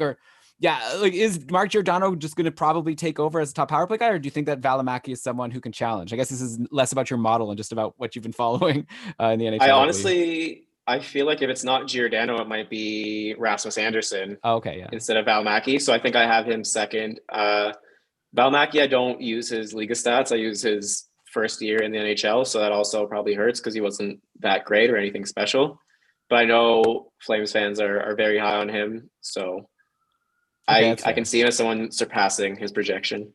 Is Mark Giordano just going to probably take over as a top power play guy, or do you think that Välimäki is someone who can challenge? I guess this is less about your model and just about what you've been following in the NHL. I feel like if it's not Giordano, it might be Rasmus Andersson. Oh, okay, yeah. Instead of Välimäki, so I think I have him second. Välimäki, I don't use his Liga stats. I use his first year in the NHL, so that also probably hurts because he wasn't that great or anything special. But I know Flames fans are very high on him, so I can see him as someone surpassing his projection.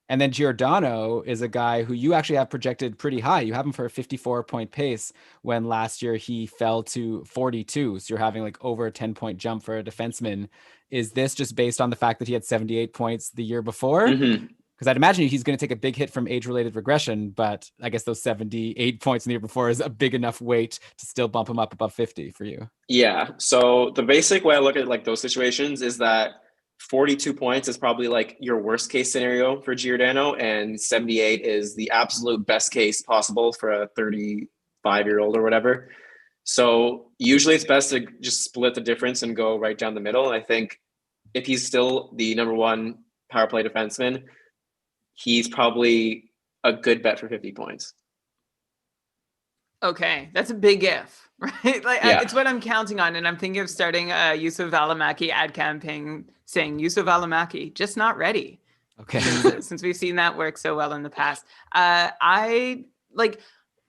And then Giordano is a guy who you actually have projected pretty high. You have him for a 54-point pace when last year he fell to 42. So you're having over a 10-point jump for a defenseman. Is this just based on the fact that he had 78 points the year before? Because I'd imagine he's going to take a big hit from age-related regression, but I guess those 78 points in the year before is a big enough weight to still bump him up above 50 for you. Yeah. So the basic way I look at those situations is that 42 points is probably your worst case scenario for Giordano, and 78 is the absolute best case possible for a 35-year-old or whatever. So usually it's best to just split the difference and go right down the middle. And I think if he's still the number 1 power play defenseman, he's probably a good bet for 50 points. Okay, that's a big if, right? It's what I'm counting on, and I'm thinking of starting a Juuso Välimäki ad campaign saying Juuso Välimäki just not ready. Okay, since we've seen that work so well in the past. I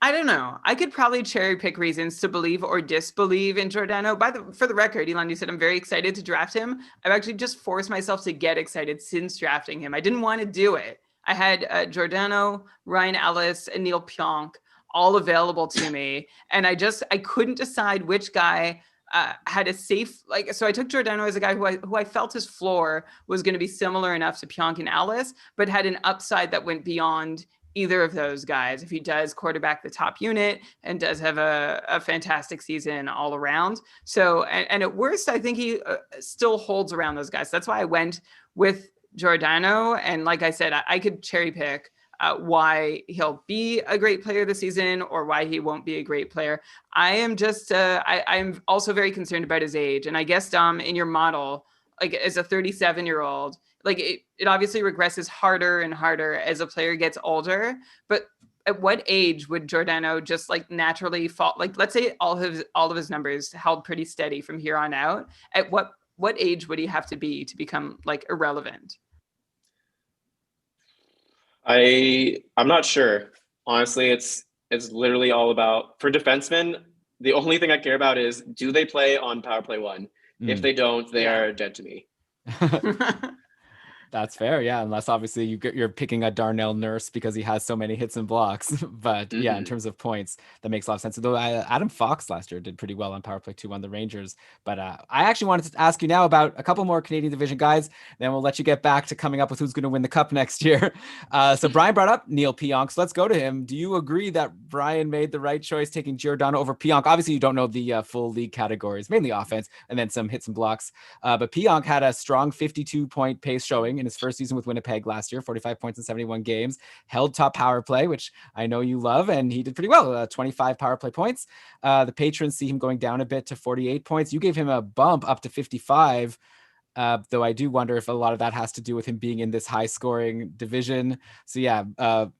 don't know. I could probably cherry pick reasons to believe or disbelieve in Giordano. For the record, Elon, you said I'm very excited to draft him. I've actually just forced myself to get excited since drafting him. I didn't want to do it. I had Giordano, Ryan Ellis, and Neil Pionk all available to me, and I couldn't decide which guy had a safe, so I took Giordano as a guy who I felt his floor was going to be similar enough to Pionk and Ellis, but had an upside that went beyond either of those guys if he does quarterback the top unit and does have a fantastic season all around. So, and at worst, I think he still holds around those guys. That's why I went with Giordano, and like I said, I could cherry pick why he'll be a great player this season or why he won't be a great player. I am just, I'm also very concerned about his age. And I guess, Dom, in your model, as a 37-year-old, it obviously regresses harder and harder as a player gets older. But at what age would Giordano just naturally fall? Let's say all of his numbers held pretty steady from here on out. At what age would he have to be to become irrelevant? I'm not sure. Honestly, it's literally all about, for defensemen, the only thing I care about is, do they play on power play 1? If they don't, they are dead to me. That's fair, yeah. Unless obviously you're picking a Darnell Nurse because he has so many hits and blocks. But yeah, in terms of points, that makes a lot of sense. Though Adam Fox last year did pretty well on Power Play 2 on the Rangers. But I actually wanted to ask you now about a couple more Canadian Division guys. Then we'll let you get back to coming up with who's going to win the Cup next year. So Brian brought up Neil Pionk. So let's go to him. Do you agree that Brian made the right choice taking Giordano over Pionk? Obviously, you don't know the full league categories, mainly offense, and then some hits and blocks. But Pionk had a strong 52-point pace showing in his first season with Winnipeg last year, 45 points in 71 games, held top power play, which I know you love, and he did pretty well, 25 power play points. The patrons see him going down a bit to 48 points. You gave him a bump up to 55, though I do wonder if a lot of that has to do with him being in this high-scoring division. So yeah,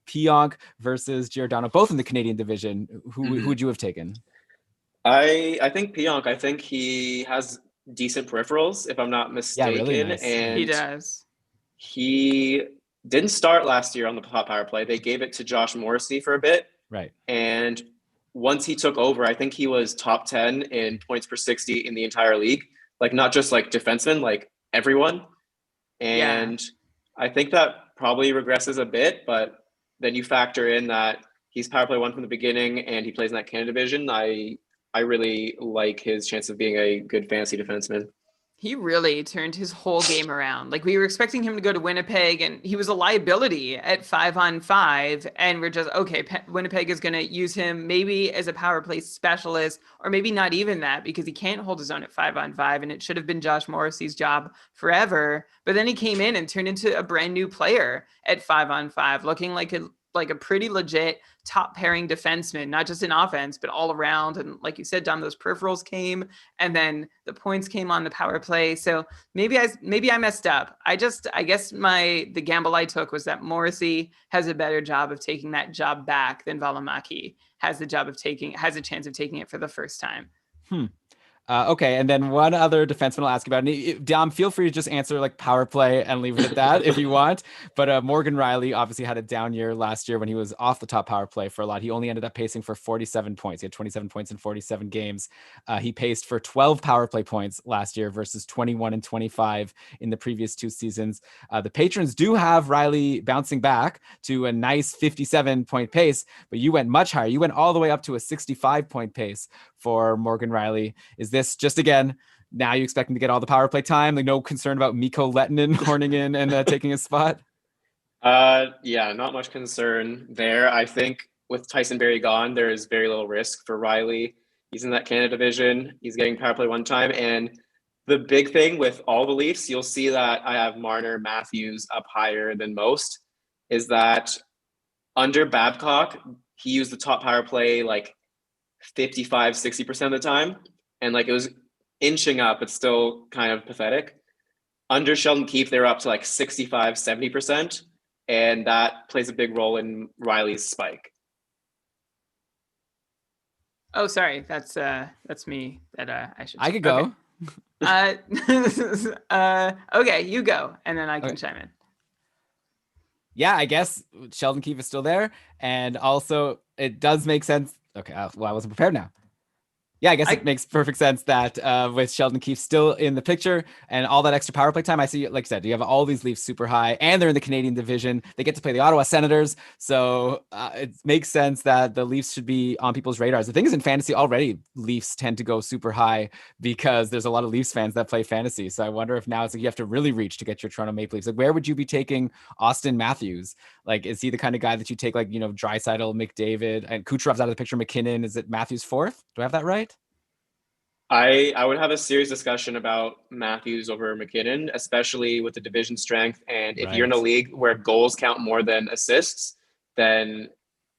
Pionk versus Giordano, both in the Canadian division. Who would you have taken? I think Pionk. I think he has decent peripherals, if I'm not mistaken. Yeah, really nice. And he does. He didn't start last year on the top power play. They gave it to Josh Morrissey for a bit. Right. And once he took over, I think he was top 10 in points per 60 in the entire league. Like, not just like defensemen, like everyone. And I think that probably regresses a bit, but then you factor in that he's power play 1 from the beginning and he plays in that Canada division. I really like his chance of being a good fantasy defenseman. He really turned his whole game around. Like, we were expecting him to go to Winnipeg, and he was a liability at 5-on-5. And we're just, okay, Winnipeg is going to use him maybe as a power play specialist, or maybe not even that, because he can't hold his own at 5-on-5. And it should have been Josh Morrissey's job forever. But then he came in and turned into a brand new player at 5-on-5, looking like a pretty legit top pairing defenseman, not just in offense, but all around. And like you said, Dom, those peripherals came, and then the points came on the power play. So maybe I messed up. I guess the gamble I took was that Morrissey has a better job of taking that job back than Valimaki has a chance of taking it for the first time. Okay, and then one other defenseman I'll ask about. And Dom, feel free to just answer like power play and leave it at that if you want. But Morgan Rielly obviously had a down year last year when he was off the top power play for a lot. He only ended up pacing for 47 points. He had 27 points in 47 games. He paced for 12 power play points last year versus 21 and 25 in the previous 2 seasons. The patrons do have Rielly bouncing back to a nice 57-point pace, but you went much higher. You went all the way up to a 65-point pace for Morgan Rielly. Is this just, again, now you expect him to get all the power play time? Like, no concern about Mikko Lehtinen horning in and taking his spot? Yeah, not much concern there. I think with Tyson Barrie gone, there is very little risk for Rielly. He's in that Canada division. He's getting power play 1 time. And the big thing with all the Leafs, you'll see that I have Marner, Matthews up higher than most, is that under Babcock, he used the top power play like 55-60% of the time, and like it was inching up, but still kind of pathetic. Under Sheldon Keefe, they were up to like 65-70%, and that plays a big role in Rielly's spike. Oh, sorry, that's me. I could go. Okay, you go, and then I can chime in. Yeah, I guess Sheldon Keefe is still there, and also it does make sense. Okay, well, I wasn't prepared now. Yeah, I guess it makes perfect sense that with Sheldon Keefe still in the picture and all that extra power play time, I see, like I said, you have all these Leafs super high, and they're in the Canadian division. They get to play the Ottawa Senators, so it makes sense that the Leafs should be on people's radars. The thing is, in fantasy already, Leafs tend to go super high because there's a lot of Leafs fans that play fantasy. So I wonder if now it's like you have to really reach to get your Toronto Maple Leafs. Like, where would you be taking Austin Matthews? Like, is he the kind of guy that you take, like, Draisaitl, McDavid, and Kucherov's out of the picture, McKinnon? Is it Matthews 4th? Do I have that right? I would have a serious discussion about Matthews over McKinnon, especially with the division strength. And if you're in a league where goals count more than assists, then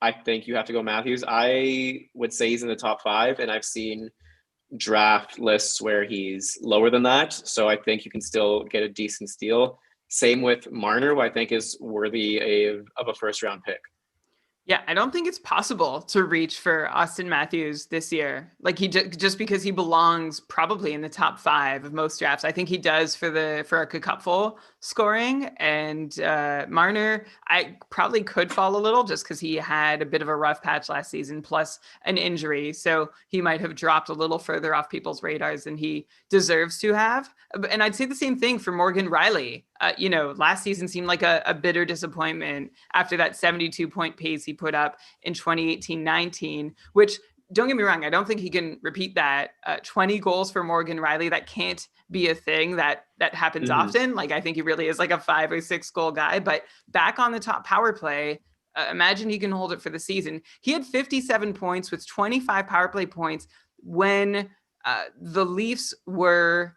I think you have to go Matthews. I would say he's in the top 5, and I've seen draft lists where he's lower than that. So I think you can still get a decent steal. Same with Marner, who I think is worthy of a first-round pick. Yeah, I don't think it's possible to reach for Austin Matthews this year. Like, he just because he belongs probably in the top 5 of most drafts. I think he does for our cupful scoring. And Marner, I probably could fall a little just because he had a bit of a rough patch last season plus an injury. So he might have dropped a little further off people's radars than he deserves to have. And I'd say the same thing for Morgan Rielly. last season seemed like a bitter disappointment after that 72-point pace he put up in 2018-19, which, don't get me wrong, I don't think he can repeat that. 20 goals for Morgan Rielly, that can't be a thing that happens often. Like, I think he really is like a 5 or 6 goal guy, but back on the top power play, imagine he can hold it for the season. He had 57 points with 25 power play points when the Leafs were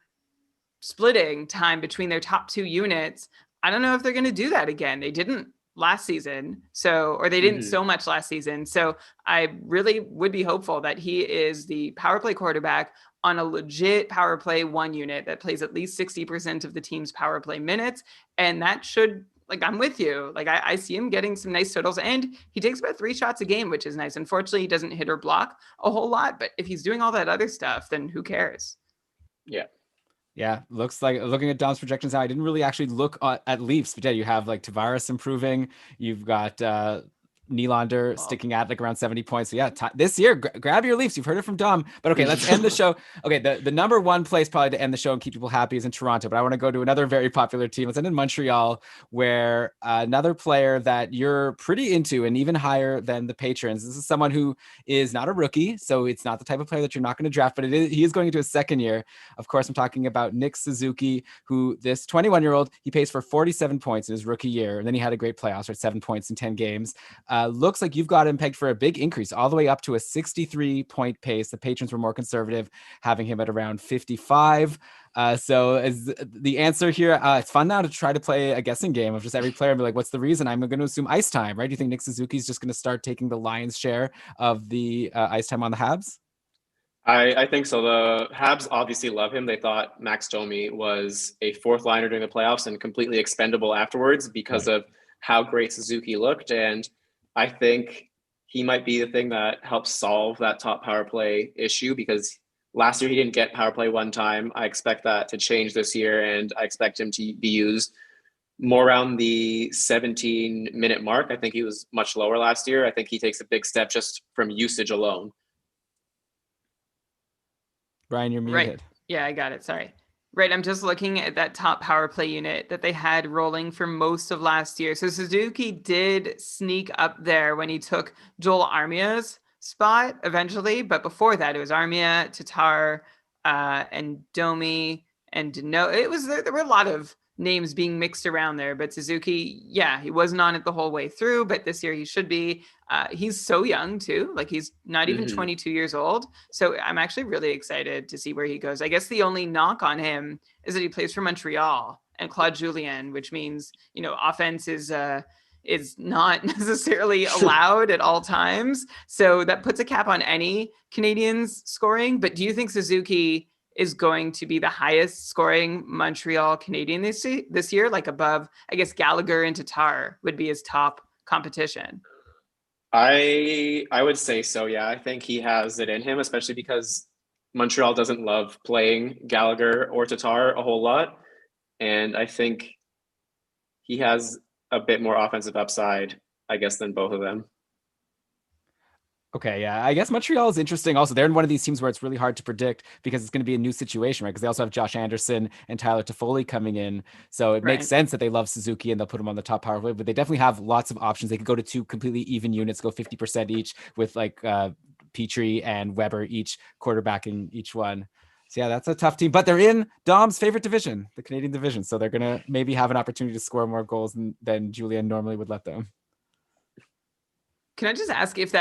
splitting time between their top 2 units. I don't know if they're going to do that again. They didn't last season, or they didn't so much last season. So I really would be hopeful that he is the power play quarterback on a legit power play 1 unit that plays at least 60% of the team's power play minutes. And that should, like, I'm with you. Like, I see him getting some nice totals, and he takes about 3 shots a game, which is nice. Unfortunately, he doesn't hit or block a whole lot, but if he's doing all that other stuff, then who cares? Yeah. Yeah, looks like, looking at Dom's projections now, I didn't really actually look at Leafs, but yeah, you have like Tavares improving. You've got Nylander sticking at like around 70 points. So yeah, this year, grab your Leafs. You've heard it from Dom. But okay, let's end the show. Okay, the number 1 place probably to end the show and keep people happy is in Toronto. But I want to go to another very popular team. Let's end in Montreal, where another player that you're pretty into and even higher than the patrons. This is someone who is not a rookie, so it's not the type of player that you're not going to draft, but he is going into his second year. Of course, I'm talking about Nick Suzuki, who this 21-year-old, he pays for 47 points in his rookie year. And then he had a great playoffs, right? 7 points in 10 games. Looks like you've got him pegged for a big increase, all the way up to a 63-point pace. The patrons were more conservative, having him at around 55. So as the answer here, it's fun now to try to play a guessing game of just every player and be like, what's the reason? I'm going to assume ice time, right? Do you think Nick Suzuki is just going to start taking the lion's share of the ice time on the Habs? I think so. The Habs obviously love him. They thought Max Domi was a 4th liner during the playoffs and completely expendable afterwards because of how great Suzuki looked. And I think he might be the thing that helps solve that top power play issue, because last year he didn't get power play 1 time. I expect that to change this year, and I expect him to be used more around the 17-minute mark. I think he was much lower last year. I think he takes a big step just from usage alone. Brian, you're muted. Right. Yeah, I got it. Sorry. Right. I'm just looking at that top power play unit that they had rolling for most of last year. So Suzuki did sneak up there when he took Joel Armia's spot eventually. But before that, it was Armia, Tatar, and Domi, and there were a lot of names being mixed around there. But Suzuki, yeah, he wasn't on it the whole way through. But this year he should be. He's so young too. Like, he's not even 22 years old. So I'm actually really excited to see where he goes. I guess the only knock on him is that he plays for Montreal and Claude Julien, which means, offense is not necessarily allowed at all times. So that puts a cap on any Canadians scoring. But do you think Suzuki is going to be the highest scoring Montreal Canadian this year? Like, above, I guess, Gallagher and Tatar would be his top competition. I would say so. Yeah, I think he has it in him, especially because Montreal doesn't love playing Gallagher or Tatar a whole lot. And I think he has a bit more offensive upside, I guess, than both of them. Okay, yeah. I guess Montreal is interesting. Also, they're in one of these teams where it's really hard to predict because it's going to be a new situation, right? Because they also have Josh Anderson and Tyler Toffoli coming in. So it makes sense that they love Suzuki and they'll put him on the top power play, but they definitely have lots of options. They could go to 2 completely even units, go 50% each with like Petrie and Weber each quarterbacking each one. So yeah, that's a tough team, but they're in Dom's favorite division, the Canadian division. So they're going to maybe have an opportunity to score more goals than Julien normally would let them. Can I just ask if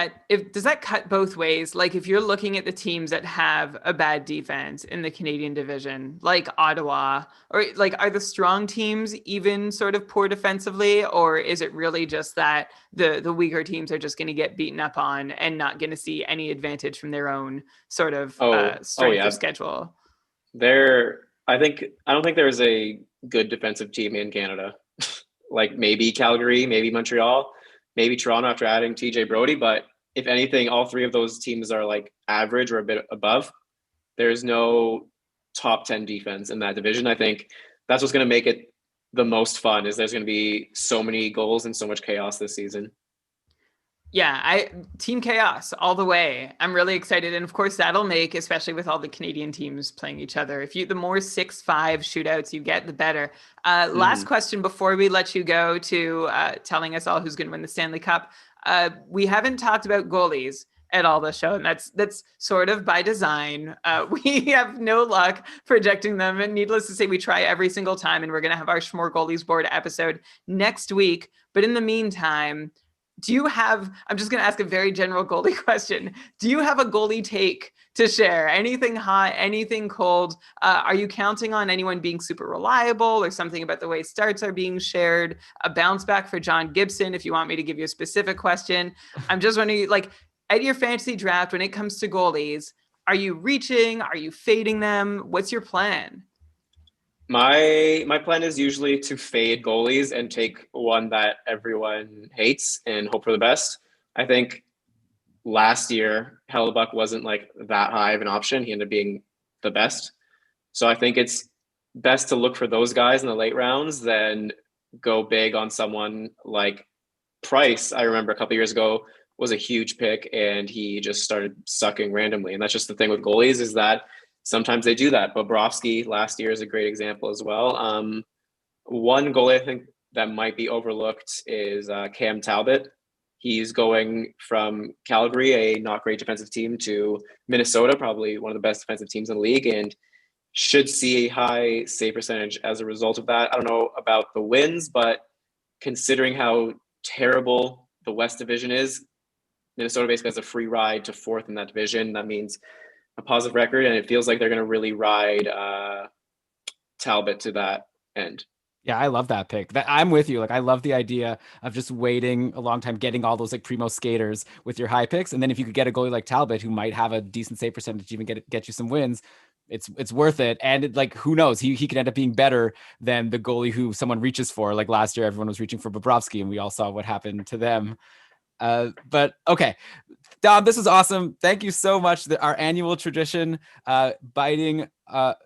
does that cut both ways? Like, if you're looking at the teams that have a bad defense in the Canadian division, like Ottawa, or like, are the strong teams even sort of poor defensively, or is it really just that the weaker teams are just going to get beaten up on and not going to see any advantage from their own sort of strength of schedule? I don't think there's a good defensive team in Canada. Like, maybe Calgary, maybe Montreal, maybe Toronto after adding TJ Brody. But if anything, all 3 of those teams are like average or a bit above. There's no top 10 defense in that division. I think that's what's going to make it the most fun, is there's going to be so many goals and so much chaos this season. Yeah, Team Chaos all the way. I'm really excited. And of course, that'll make, especially with all the Canadian teams playing each other, the more 6-5 shootouts you get, the better. Last question before we let you go to telling us all who's going to win the Stanley Cup. We haven't talked about goalies at all this show, and that's sort of by design. We have no luck projecting them, and needless to say, we try every single time, and we're going to have our Schmore Goalies Board episode next week. But in the meantime, I'm just going to ask a very general goalie question. Do you have a goalie take to share? Anything hot, anything cold? Are you counting on anyone being super reliable or something about the way starts are being shared? A bounce back for John Gibson, if you want me to give you a specific question. I'm just wondering, like, at your fantasy draft, when it comes to goalies, are you reaching? Are you fading them? What's your plan? My plan is usually to fade goalies and take one that everyone hates and hope for the best. I think last year Hellebuck wasn't like that high of an option. He ended up being the best. So I think it's best to look for those guys in the late rounds than go big on someone like Price. I remember a couple of years ago was a huge pick and he just started sucking randomly. And that's just the thing with goalies, is that sometimes they do that. Bobrovsky last year is a great example as well. One goalie I think that might be overlooked is Cam Talbot. He's going from Calgary, a not great defensive team, to Minnesota, probably one of the best defensive teams in the league, and should see a high save percentage as a result of that. I don't know about the wins, but considering how terrible the West Division is, Minnesota basically has a free ride to fourth in that division. That means a positive record, and it feels like they're going to really ride Talbot to that end. Yeah, I love that pick. I'm with you. Like, I love the idea of just waiting a long time, getting all those like primo skaters with your high picks, and then if you could get a goalie like Talbot, who might have a decent save percentage, even get you some wins, it's worth it. And it, like, who knows, he could end up being better than the goalie who someone reaches for. Like last year, everyone was reaching for Bobrovsky, and we all saw what happened to them. But okay, Dom, this is awesome. Thank you so much. Our annual tradition,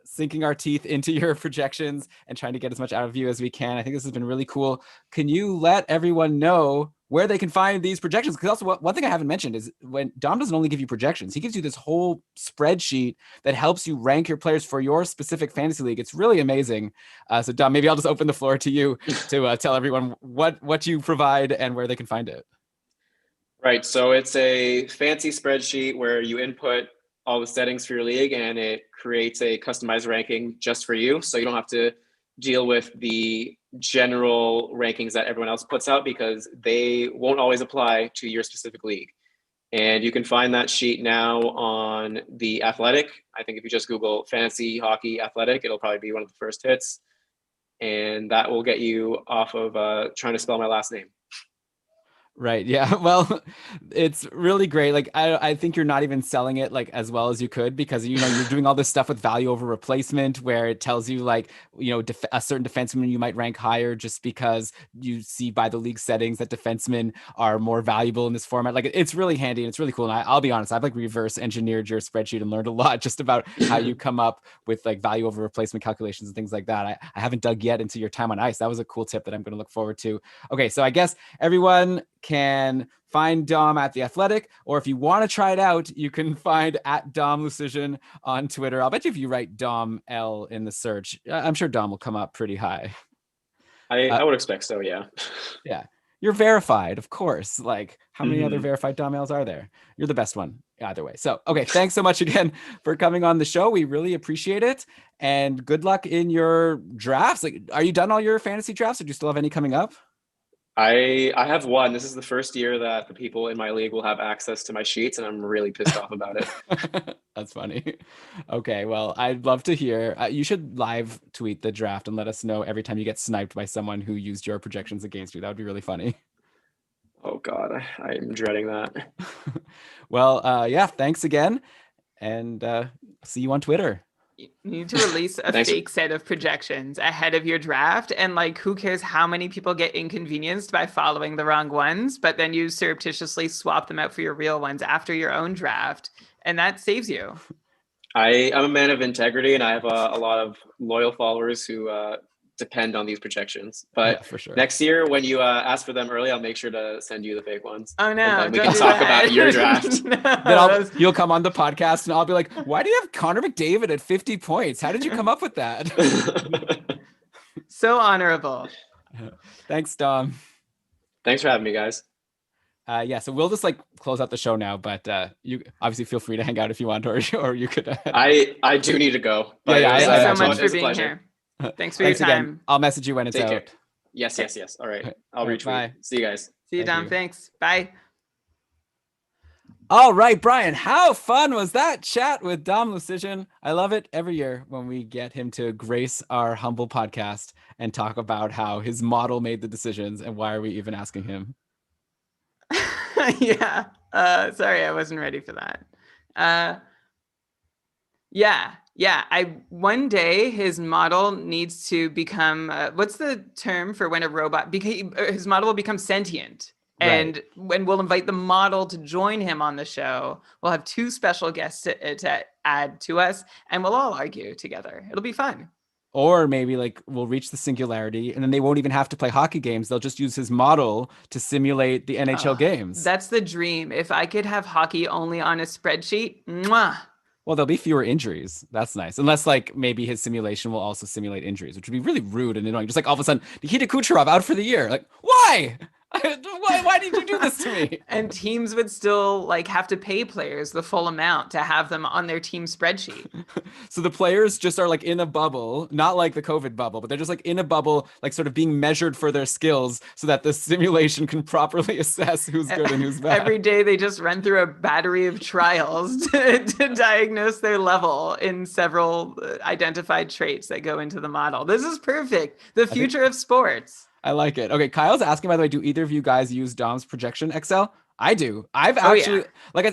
sinking our teeth into your projections and trying to get as much out of you as we can. I think this has been really cool. Can you let everyone know where they can find these projections? Because also one thing I haven't mentioned is when Dom doesn't only give you projections, he gives you this whole spreadsheet that helps you rank your players for your specific fantasy league. It's really amazing. So Dom, maybe I'll just open the floor to you to tell everyone what you provide and where they can find it. Right. So it's a fancy spreadsheet where you input all the settings for your league and it creates a customized ranking just for you. So you don't have to deal with the general rankings that everyone else puts out, because they won't always apply to your specific league. And you can find that sheet now on The Athletic. I think if you just Google fantasy hockey athletic, it'll probably be one of the first hits. And that will get you off of trying to spell my last name. Right. Yeah. Well, it's really great. Like, I think you're not even selling it like as well as you could, because, you know, you're doing all this stuff with value over replacement where it tells you like, you know, a certain defenseman you might rank higher just because you see by the league settings that defensemen are more valuable in this format. Like, it's really handy and it's really cool. And I'll be honest, I've like reverse engineered your spreadsheet and learned a lot just about how you come up with like value over replacement calculations and things like that. I haven't dug yet into your time on ice. That was a cool tip that I'm going to look forward to. Okay. So I guess everyone can find Dom at The Athletic, or if you want to try it out, you can find at Dom Lucian on Twitter. I'll bet you if you write Dom L in the search, I'm sure Dom will come up pretty high. I would expect so, yeah. Yeah. You're verified, of course. Like, how many other verified Dom L's are there? You're the best one either way. So, okay. Thanks so much again for coming on the show. We really appreciate it. And good luck in your drafts. Like, are you done all your fantasy drafts, or do you still have any coming up? I have one. This is the first year that the people in my league will have access to my sheets, and I'm really pissed off about it. That's funny. Okay, well, I'd love to hear. You should live tweet the draft and let us know every time you get sniped by someone who used your projections against you. That would be really funny. Oh God, I'm dreading that. Well, yeah, thanks again, and see you on Twitter. You need to release a fake set of projections ahead of your draft, and like, who cares how many people get inconvenienced by following the wrong ones, but then you surreptitiously swap them out for your real ones after your own draft, and that saves you. I'm a man of integrity, and I have a lot of loyal followers who depend on these projections. But for sure. Next year, when you ask for them early, I'll make sure to send you the fake ones. Oh no, and then we can talk about your draft. Then you'll come on the podcast and I'll be like, why do you have Connor McDavid at 50 points? How did you come up with that? So honorable. Thanks, Dom. Thanks for having me, guys. So we'll just like close out the show now, but you obviously feel free to hang out if you want, or you could. I do need to go. But thank you so much for being here. Thanks for your time. Again. I'll message you when it's out. Care. Yes. All right. I'll retweet. Bye. See you guys. See you, Dom. Thanks. Bye. All right, Brian, how fun was that chat with Dom Lucian? I love it every year when we get him to grace our humble podcast and talk about how his model made the decisions and why are we even asking him? Yeah. Sorry, I wasn't ready for that. One day his model needs to become, what's the term for when a robot, his model will become sentient. Right. And when we'll invite the model to join him on the show, we'll have two special guests to add to us, and we'll all argue together. It'll be fun. Or maybe like we'll reach the singularity and then they won't even have to play hockey games. They'll just use his model to simulate the NHL games. That's the dream. If I could have hockey only on a spreadsheet, mwah. Well, there'll be fewer injuries. That's nice. Unless like maybe his simulation will also simulate injuries, which would be really rude and annoying. Just like all of a sudden, Nikita Kucherov out for the year. Like, why? Why did you do this to me? And teams would still like have to pay players the full amount to have them on their team spreadsheet. So the players just are like in a bubble, not like the COVID bubble, but they're just like in a bubble, like sort of being measured for their skills so that the simulation can properly assess who's good and who's bad. Every day they just run through a battery of trials to diagnose their level in several identified traits that go into the model. This is perfect. The future of sports. I like it. Okay, Kyle's asking, by the way, do either of you guys use Dom's projection Excel? I do. I've actually,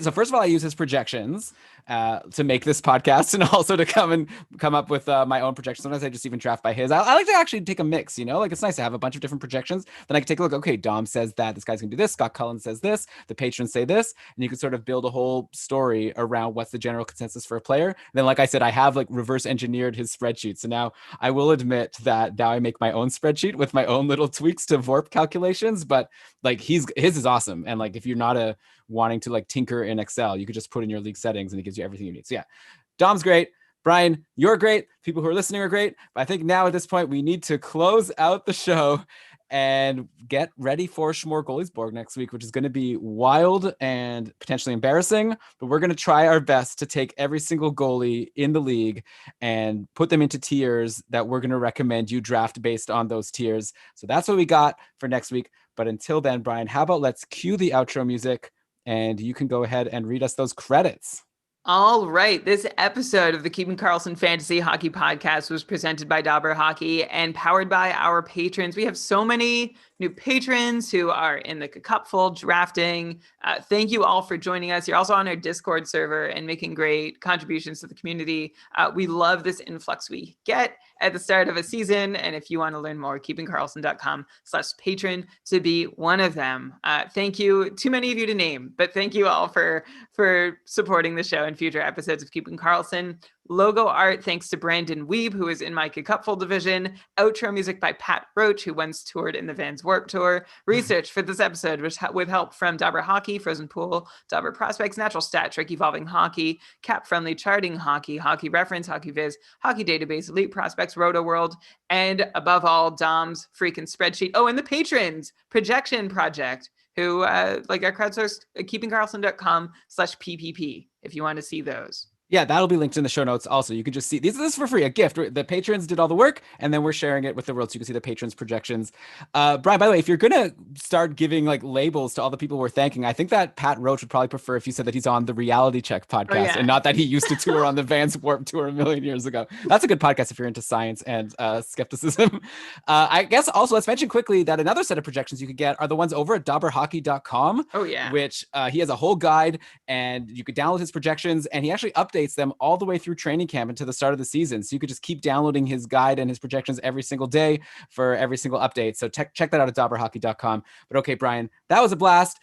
so first of all, I use his projections to make this podcast and also to come up with my own projections. Sometimes I just even draft by his. I like to actually take a mix, like it's nice to have a bunch of different projections. Then I can take a look. Okay, Dom says that this guy's gonna do this. Scott Cullen says this. The patrons say this, and you can sort of build a whole story around what's the general consensus for a player. And then, like I said, I have like reverse engineered his spreadsheet. So now I will admit that now I make my own spreadsheet with my own little tweaks to VORP calculations. But like his is awesome, and like if you're not wanting to like tinker in Excel, you could just put in your league settings and it gives you everything you need. So yeah, Dom's great. Brian, you're great. People who are listening are great. But I think now at this point, we need to close out the show and get ready for Smorgasbord next week, which is going to be wild and potentially embarrassing. But we're going to try our best to take every single goalie in the league and put them into tiers that we're going to recommend you draft based on those tiers. So that's what we got for next week. But until then, Brian, how about let's cue the outro music and you can go ahead and read us those credits. All right. This episode of the Keeping Karlsson Fantasy Hockey Podcast was presented by Dobber Hockey and powered by our patrons. We have so many new patrons who are in the cupful drafting. Thank you all for joining us. You're also on our Discord server and making great contributions to the community. We love this influx we get at the start of a season. And if you want to learn more, keepingkarlsson.com/patron to be one of them. Thank you. Too many of you to name, but thank you all for supporting the show and future episodes of Keeping Karlsson. Logo art, thanks to Brandon Weeb, who is in my Cupful division. Outro music by Pat Roach, who once toured in the Vans Warped Tour. Research for this episode was with help from Dobber Hockey, Frozen Pool, Dobber Prospects, Natural Stat Trick, Evolving Hockey, Cap Friendly Charting Hockey, Hockey Reference, Hockey Viz, Hockey Database, Elite Prospects, Roto World, and above all, Dom's freaking spreadsheet. Oh, and the patrons, Projection Project, who like our crowdsourced keepingkarlsson.com/PPP if you want to see those. Yeah, that'll be linked in the show notes. Also, you can just see this is for free, a gift. The patrons did all the work, and then we're sharing it with the world, so you can see the patrons' projections. Brian, by the way, if you're gonna start giving like labels to all the people we're thanking, I think that Pat Roach would probably prefer if you said that he's on the Reality Check podcast and not that he used to tour on the Vans Warped Tour a million years ago. That's a good podcast if you're into science and skepticism. I guess also let's mention quickly that another set of projections you could get are the ones over at dobberhockey.com. Oh yeah, which he has a whole guide, and you could download his projections, and he actually updates them all the way through training camp into the start of the season. So you could just keep downloading his guide and his projections every single day for every single update. So check that out at dobberhockey.com. But okay, Brian, that was a blast.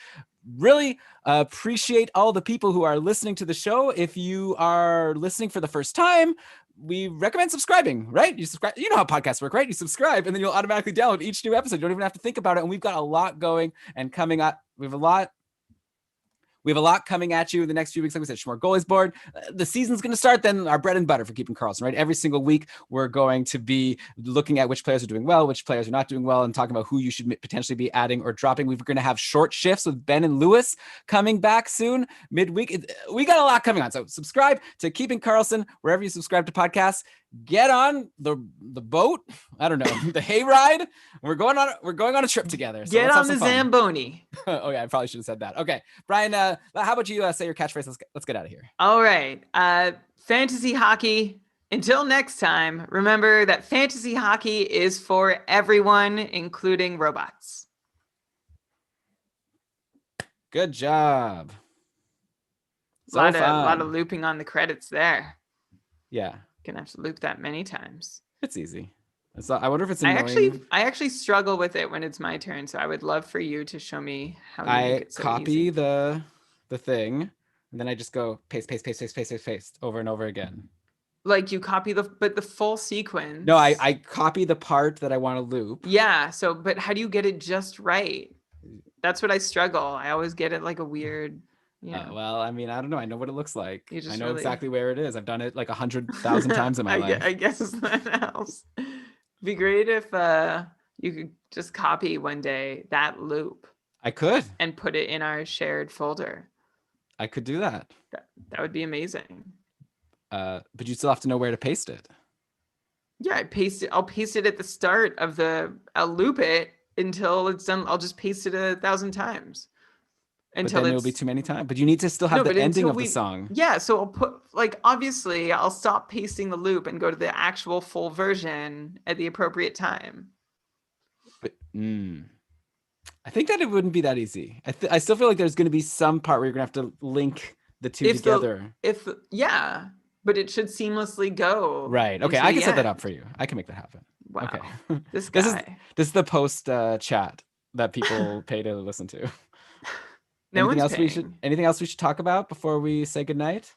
really appreciate all the people who are listening to the show. If you are listening for the first time, we recommend subscribing, right? You subscribe, you know how podcasts work, right? You subscribe and then you'll automatically download each new episode. You don't even have to think about it. And we've got a lot going and coming up. We have a lot coming at you in the next few weeks. Like we said, Schmore Goalies board. The season's going to start. Then our bread and butter for keeping Karlsson, right? Every single week, we're going to be looking at which players are doing well, which players are not doing well, and talking about who you should potentially be adding or dropping. We're going to have short shifts with Ben and Lewis coming back soon, midweek. We got a lot coming on. So subscribe to Keeping Karlsson wherever you subscribe to podcasts. Get on the boat. I don't know, the hayride. We're going on a trip together. So get on the Zamboni. Oh yeah, I probably should have said that. Okay, Brian, how about you say your catchphrase? Let's get out of here. All right. Fantasy hockey. Until next time, remember that fantasy hockey is for everyone, including robots. Good job. A lot of looping on the credits there. Yeah. Gonna have to loop that many times. It's easy. I wonder if it's annoying. I actually struggle with it when it's my turn, so I would love for you to show me how you make it so copy easy. the thing, and then I just go paste over and over again. Like you copy the full sequence. No, I copy the part that I want to loop. Yeah, but how do you get it just right? That's what I struggle. I always get it like a weird. Yeah. Well, I mean, I don't know. I know what it looks like. I know really... exactly where it is. I've done it like 100,000 times in my life. I guess that helps. It'd be great if you could just copy one day that loop. I could. And put it in our shared folder. I could do that. That would be amazing. But you still have to know where to paste it. Yeah, I'll paste it at the start of I'll loop it until it's done. I'll just paste it 1,000 times. But then it'll be too many times. But you need to still have the ending of the song. Yeah, so I'll put obviously I'll stop pasting the loop and go to the actual full version at the appropriate time. But I think that it wouldn't be that easy. I still feel like there's going to be some part where you're going to have to link the two together. But it should seamlessly go. Right. Okay, I can set that up for you. I can make that happen. Wow. Okay. This guy. This is the post chat that people pay to listen to. Anything else we should talk about before we say goodnight?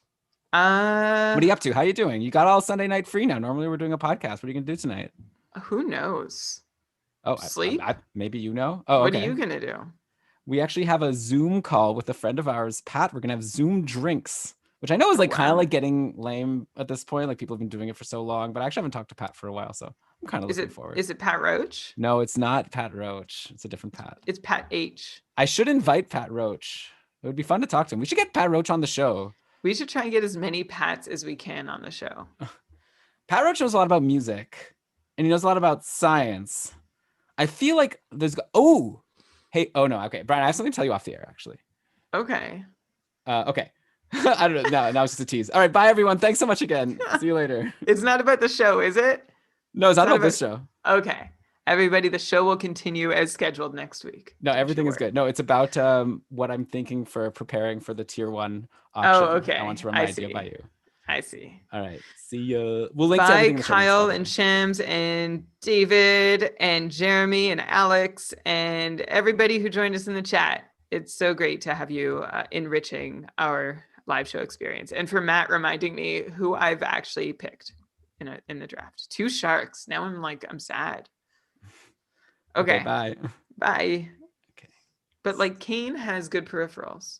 What are you up to? How are you doing? You got all Sunday night free now. Normally we're doing a podcast. What are you gonna do tonight? Who knows? Oh, sleep? Maybe you know. Oh, what okay. are you gonna do? We actually have a Zoom call with a friend of ours, Pat. We're gonna have Zoom drinks, which I know is kind of like getting lame at this point. Like people have been doing it for so long, but I actually haven't talked to Pat for a while, so I'm kind of looking forward. Is it Pat Roach? No, it's not Pat Roach. It's a different Pat. It's Pat H. I should invite Pat Roach. It would be fun to talk to him. We should get Pat Roach on the show. We should try and get as many Pats as we can on the show. Pat Roach knows a lot about music, and he knows a lot about science. I feel like there's... Oh, no. Okay, Brian, I have something to tell you off the air, actually. Okay. Okay. I don't know. No, that was just a tease. All right, bye, everyone. Thanks so much again. See you later. It's not about the show, is it? No, it's not about this show. Okay. Everybody, the show will continue as scheduled next week. No, everything is good. No, it's about what I'm thinking for preparing for the tier 1 auction. Oh, okay. I want to run my idea by you. I see. All right. See ya. We'll link to Bye, everything. Kyle and Shams and David and Jeremy and Alex and everybody who joined us in the chat. It's so great to have you enriching our live show experience. And for Matt reminding me who I've actually picked in the draft. 2 Sharks. Now I'm sad. Okay. Bye. Bye. Okay. But Kane has good peripherals.